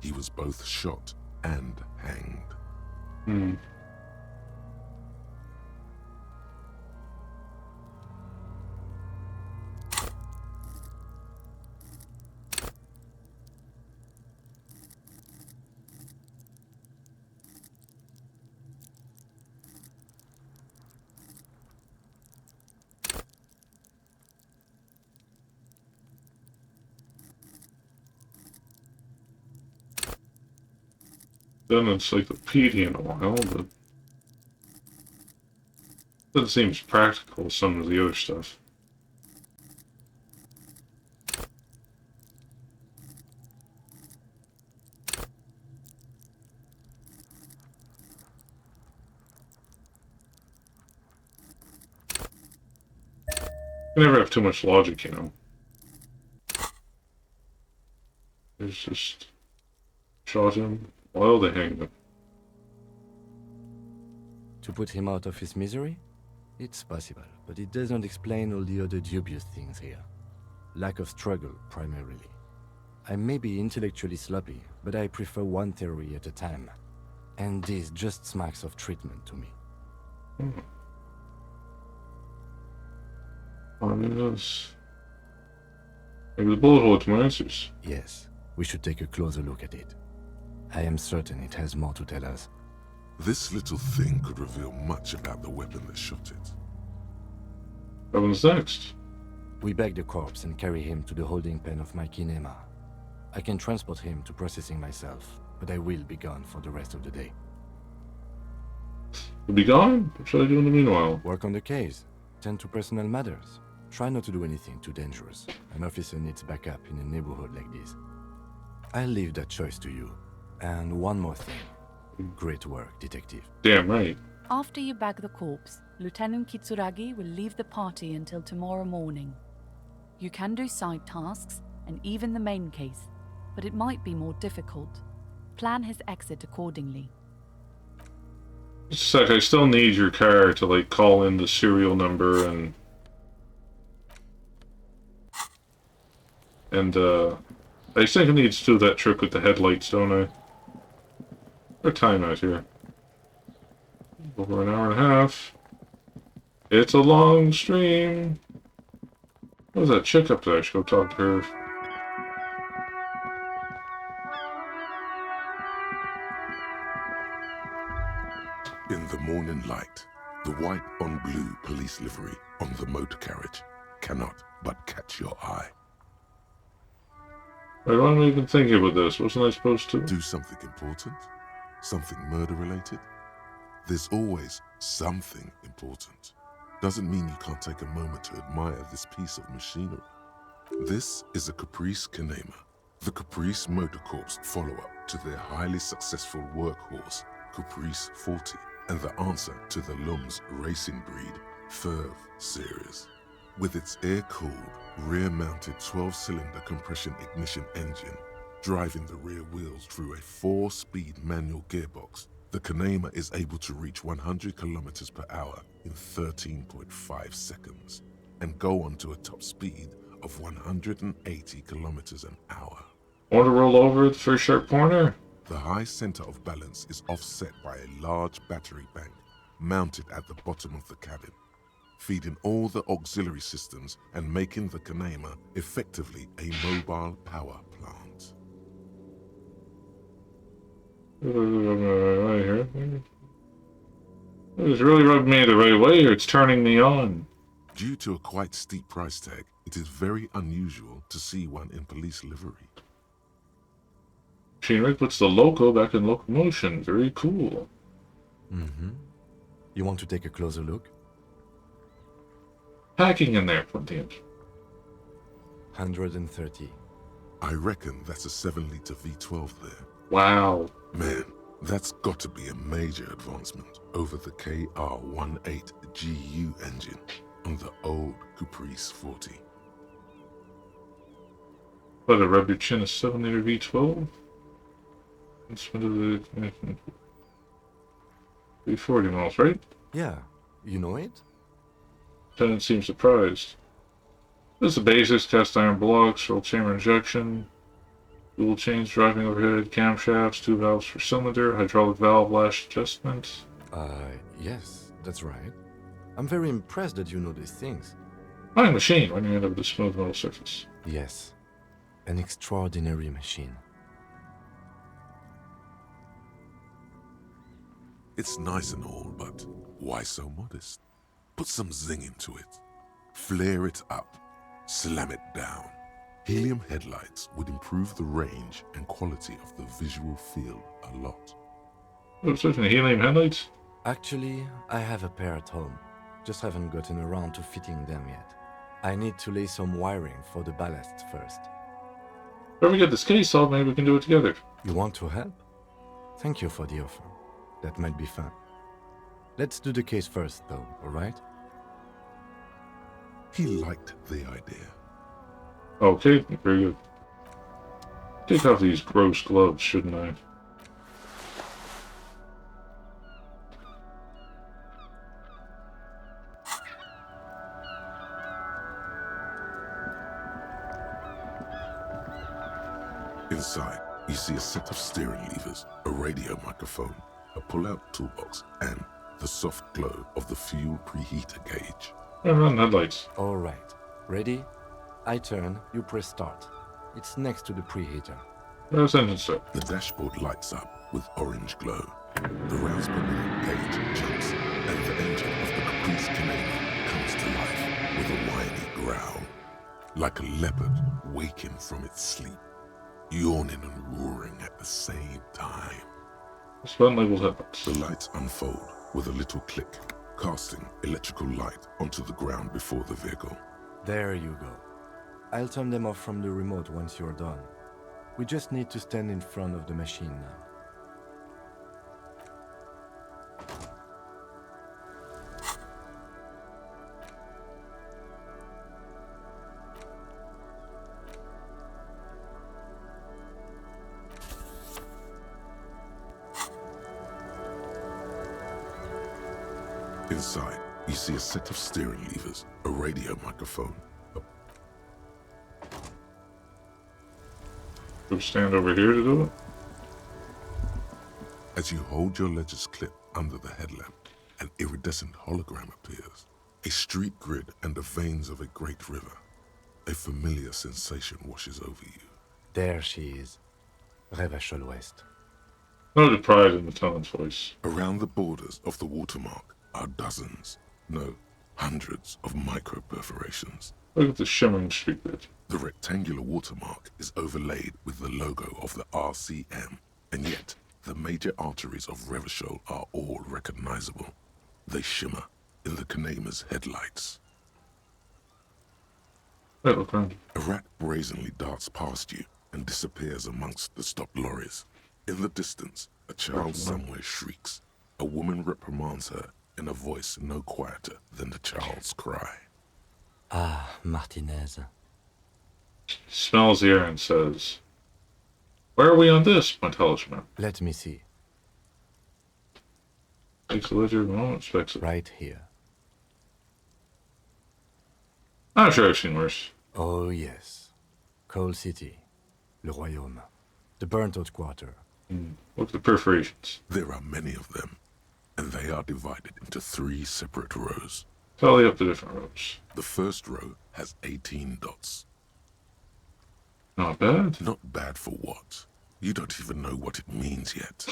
he was both shot and hanged. Hmm. Done an encyclopedia in a while, but doesn't seem as practical as some of the other stuff. You never have too much logic, you know. There's just shot him while they hanged him. To put him out of his misery? It's possible, but it does not explain all the other dubious things here. Lack of struggle, primarily. I may be intellectually sloppy, but I prefer one theory at a time. And this just smacks of treatment to me. Yes. Maybe the bullet hole to my answers. Yes, we should take a closer look at it. I am certain it has more to tell us. This little thing could reveal much about the weapon that shot it. What happens next? We bag the corpse and carry him to the holding pen of my kinema. I can transport him to processing myself, but I will be gone for the rest of the day. You'll be gone? What should I do in the meanwhile? Work on the case. Tend to personal matters. Try not to do anything too dangerous. An officer needs backup in a neighborhood like this. I'll leave that choice to you. And one more thing. Great work, detective. Damn right. After you bag the corpse, Lieutenant Kitsuragi will leave the party until tomorrow morning. You can do side tasks, and even the main case, but it might be more difficult. Plan his exit accordingly. Just a sec, I still need your car to, like, call in the serial number and... I think I need to do that trick with the headlights, don't I? What time out here? over an hour and a half. It's a long stream. What was that chick up there? I should go talk to her. In the morning light, the white on blue police livery on the motor carriage cannot but catch your eye. Why am I even thinking about this? Wasn't I supposed to? Do something important? Something murder-related? There's always something important. Doesn't mean you can't take a moment to admire this piece of machinery. This is a Caprice Canema, the Caprice Motor Corps follow-up to their highly successful workhorse, Caprice 40, and the answer to the Lum's racing breed, Ferv series. With its air-cooled, rear-mounted 12-cylinder compression ignition engine, driving the rear wheels through a 4-speed manual gearbox, the Canema is able to reach 100 kilometers per hour in 13.5 seconds and go on to a top speed of 180 kilometers an hour. Want to roll over at the first sharp corner? The high center of balance is offset by a large battery bank mounted at the bottom of the cabin, feeding all the auxiliary systems and making the Canema effectively a mobile power plant. Right here. It's really rubbing me the right way, or it's turning me on. Due to a quite steep price tag, it is very unusual to see one in police livery. Machinery puts the loco back in locomotion. Very cool. Mm-hmm. You want to take a closer look? Packing in there, plenty of. 130. I reckon that's a 7-liter V12 there. Wow. Man, that's got to be a major advancement over the KR18 GU engine on the old Caprice 40. Let it rub your chin, a 7-liter V12? That's one of the 340 miles, right? Yeah, you know it? Lieutenant seems surprised. This is the basics: cast iron blocks, roll chamber injection, dual chains, driving overhead, camshafts, 2 valves per cylinder, hydraulic valve lash adjustment. Yes, that's right. I'm very impressed that you know these things. Fine machine when you end up with a smooth metal surface. Yes, an extraordinary machine. It's nice and all, but why so modest? Put some zing into it. Flare it up. Slam it down. Helium headlights would improve the range and quality of the visual field a lot. Oh, certainly helium headlights? Actually, I have a pair at home. Just haven't gotten around to fitting them yet. I need to lay some wiring for the ballast first. When we get this case solved, maybe we can do it together. You want to help? Thank you for the offer. That might be fun. Let's do the case first, though, alright? He liked the idea. Okay, very good. Take off these gross gloves, shouldn't I? Inside, you see a set of steering levers, a radio microphone, a pull-out toolbox, and the soft glow of the fuel preheater gauge. Run headlights. Alright. Ready? I turn, you press start. It's next to the preheater. There's engine start. The dashboard lights up with orange glow. The rounds per minute gauge jumps, and the engine of the Caprice Canema comes to life with a whiny growl. Like a leopard waking from its sleep, yawning and roaring at the same time. Spun labeled headlights. The lights unfold with a little click, casting electrical light onto the ground before the vehicle. There you go. I'll turn them off from the remote once you're done. We just need to stand in front of the machine now. Inside, you see a set of steering levers, a radio microphone. Go stand over here to do it? As you hold your ledger's clip under the headlamp, An iridescent hologram appears. A street grid and the veins of a great river. A familiar sensation washes over you. There she is. Revachol West. Noted pride in the tone's voice. Around the borders of the watermark are dozens, no, hundreds of micro-perforations. Look at the shimmering street grid. The rectangular watermark is overlaid with the logo of the RCM, and yet the major arteries of Revachol are all recognizable. They shimmer in the Kanema's headlights. Wait, look around. A rat brazenly darts past you and disappears amongst the stopped lorries. In the distance, a child somewhere shrieks. A woman reprimands her in a voice no quieter than the child's cry. Ah, Martinez. Smells the air and says, "Where are we on this, my talisman?" Let me see. Takes a ledger moment, specs it. Right here. I'm sure I've seen worse. Oh, yes. Coal City. Le Royaume. The burnt-out quarter. Look at the perforations. There are many of them, and they are divided into 3 separate rows. Tally up the different rows. The first row has 18 dots. Not bad. Not bad for what? You don't even know what it means yet.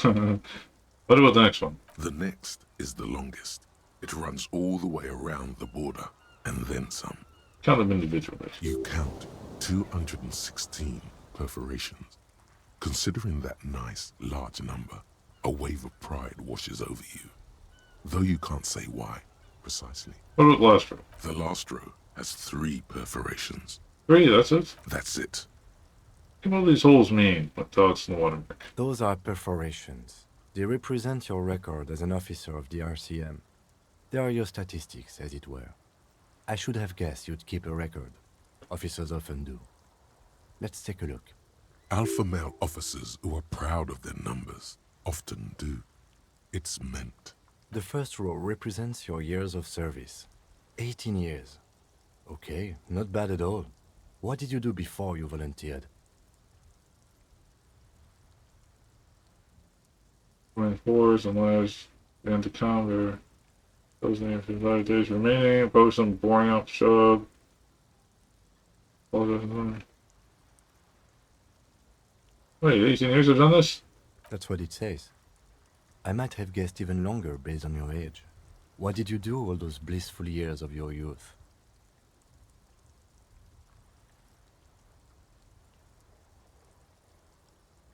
What about the next one? The next is the longest. It runs all the way around the border, and then some. Count them individually. You count 216 perforations. Considering that nice, large number, a wave of pride washes over you. Though you can't say why, precisely. What about the last row? The last row has 3 perforations. 3, that's it? That's it. What do all these holes mean? What dots in the watermark? Those are perforations. They represent your record as an officer of the RCM. They are your statistics, as it were. I should have guessed you'd keep a record. Officers often do. Let's take a look. Alpha male officers who are proud of their numbers often do. It's meant. The first row represents your years of service. 18 years. Okay, not bad at all. What did you do before you volunteered? 24s and lives and to counter. Those names for 5 days remaining. Post some boring off the job. Wait, 18 years I've done this? That's what it says. I might have guessed even longer based on your age. What did you do all those blissful years of your youth?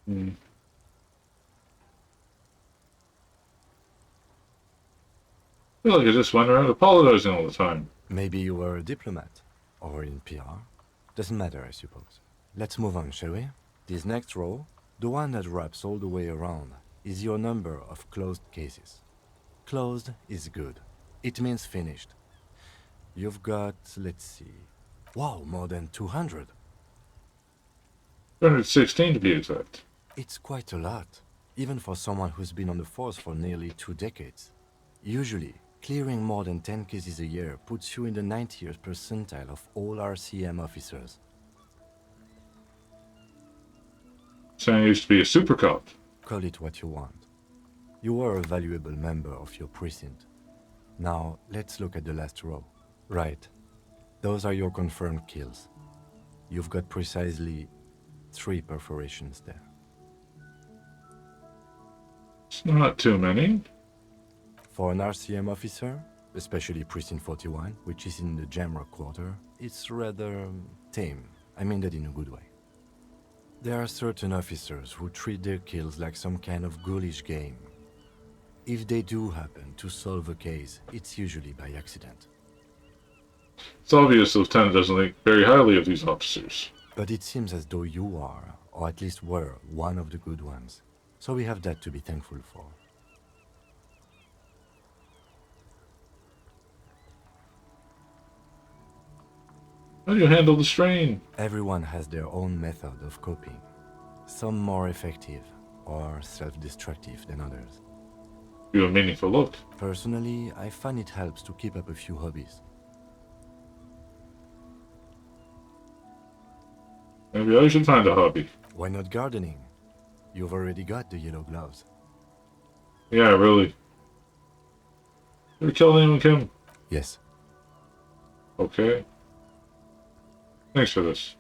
I feel like I just went around apologizing all the time. Maybe you were a diplomat, or in PR. Doesn't matter, I suppose. Let's move on, shall we? This next row, the one that wraps all the way around, is your number of closed cases. Closed is good. It means finished. You've got, let's see... Wow, more than 200. 216 to be exact. It's quite a lot, even for someone who's been on the force for nearly 2 decades. Usually, clearing more than 10 cases a year puts you in the 90th percentile of all RCM officers. Saying I used to be a super cop. Call it what you want. You were a valuable member of your precinct. Now, let's look at the last row. Right. Those are your confirmed kills. You've got precisely 3 perforations there. It's not too many. For an RCM officer, especially Precinct 41, which is in the Jamrock quarter, it's rather tame. I mean that in a good way. There are certain officers who treat their kills like some kind of ghoulish game. If they do happen to solve a case, it's usually by accident. It's obvious the lieutenant doesn't think very highly of these officers. But it seems as though you are, or at least were, one of the good ones. So we have that to be thankful for. How do you handle the strain? Everyone has their own method of coping. Some more effective or self-destructive than others. You have a meaningful look. Personally, I find it helps to keep up a few hobbies. Maybe I should find a hobby. Why not gardening? You've already got the yellow gloves. Yeah, really. You killed anyone, Kim? Yes. Okay. Thanks for this.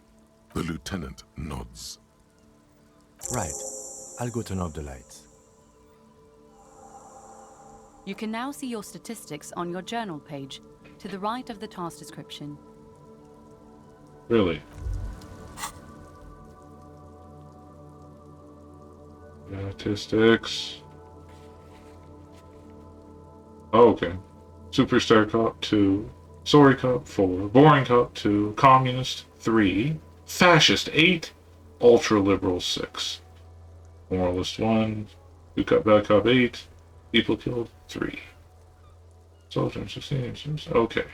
The lieutenant nods. Right. I'll go turn off the lights. You can now see your statistics on your journal page, to the right of the task description. Really? Statistics. Oh, okay. Superstar Cop 2. Sorry Cop 4. Boring Cop 2. Communist 3. Fascist 8. Ultra Liberal 6. Moralist 1. Good Cop Bad Cop 8. People Killed 3. Soldier 16. Okay.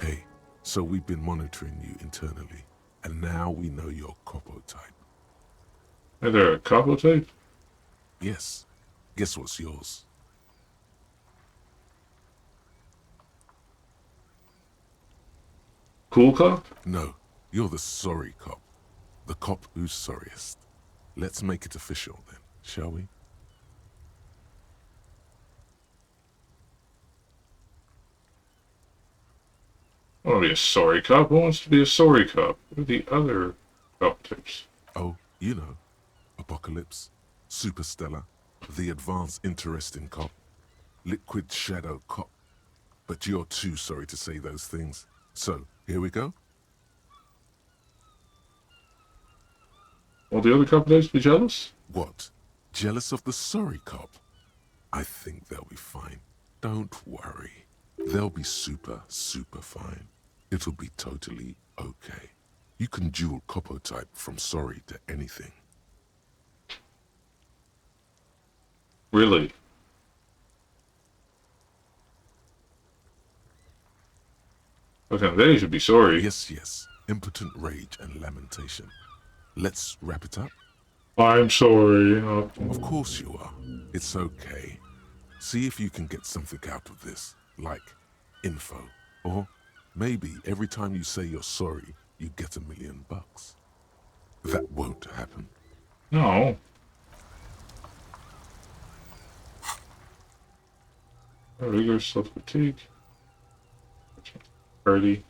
Hey, so we've been monitoring you internally, and now we know your Copo type. Hey there, a Capo type? Yes. Guess what's yours? Cool Cop? No, you're the sorry cop. The cop who's sorriest. Let's make it official then, shall we? I want to be a sorry cop. Who wants to be a sorry cop? What are the other cop types? Oh, you know. Apocalypse, Superstellar, the Advanced Interesting Cop, Liquid Shadow Cop. But you're too sorry to say those things. So, here we go. Will the other cop types be jealous? What? Jealous of the sorry cop? I think they'll be fine. Don't worry. They'll be super, super fine. It'll be totally okay. You can dual Copo type from sorry to anything. Really? Okay, they should be sorry. Yes, yes. Impotent rage and lamentation. Let's wrap it up. I'm sorry. Of course you are. It's okay. See if you can get something out of this, like info. Or maybe every time you say you're sorry, you get $1 million. That won't happen. No. Rigor, self-critique. Party.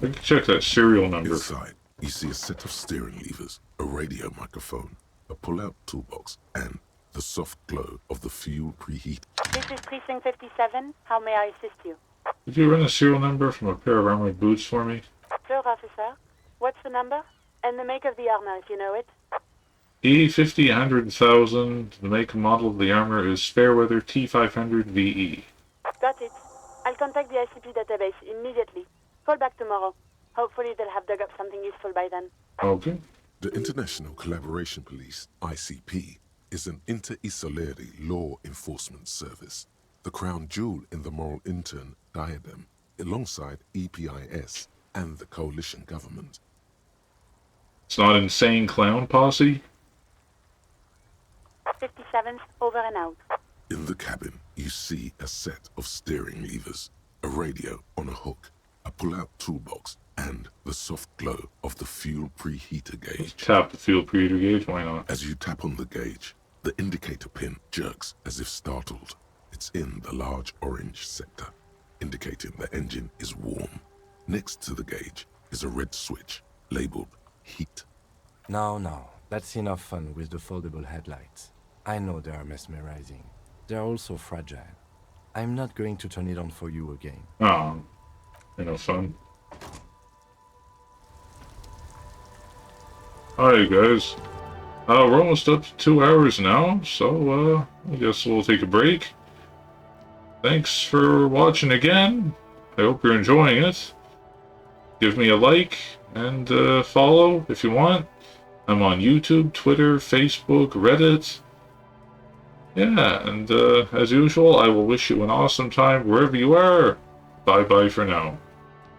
I can check that serial number. Inside, you see a set of steering levers, a radio microphone, a pull-out toolbox, and the soft glow of the fuel preheat. This is Precinct 57. How may I assist you? Could you run a serial number from a pair of armored boots for me? Sure, officer. What's the number? And the make of the armor, if you know it. E50 100,000. The make and model of the armor is Fairweather T500 VE. Got it. I'll contact the ICP database immediately. Call back tomorrow. Hopefully they'll have dug up something useful by then. Okay. The International Collaboration Police, ICP, is an inter-Isolari law enforcement service, the crown jewel in the moral intern diadem, alongside EPIS and the coalition government. It's not Insane Clown Posse? 57th, over and out. In the cabin, you see a set of steering levers, a radio on a hook, a pull-out toolbox, and the soft glow of the fuel preheater gauge. Let's tap the fuel preheater gauge, why not? As you tap on the gauge, the indicator pin jerks as if startled. It's in the large orange sector, indicating the engine is warm. Next to the gauge is a red switch labeled heat. No, that's enough fun with the foldable headlights. I know they are mesmerizing. They're also fragile. I'm not going to turn it on for you again. Oh, you know, fun. Alright guys, we're almost up to 2 hours now, so I guess we'll take a break. Thanks for watching again. I hope you're enjoying it. Give me a like and follow if you want. I'm on YouTube, Twitter, Facebook, Reddit. Yeah, and as usual, I will wish you an awesome time wherever you are. Bye-bye for now.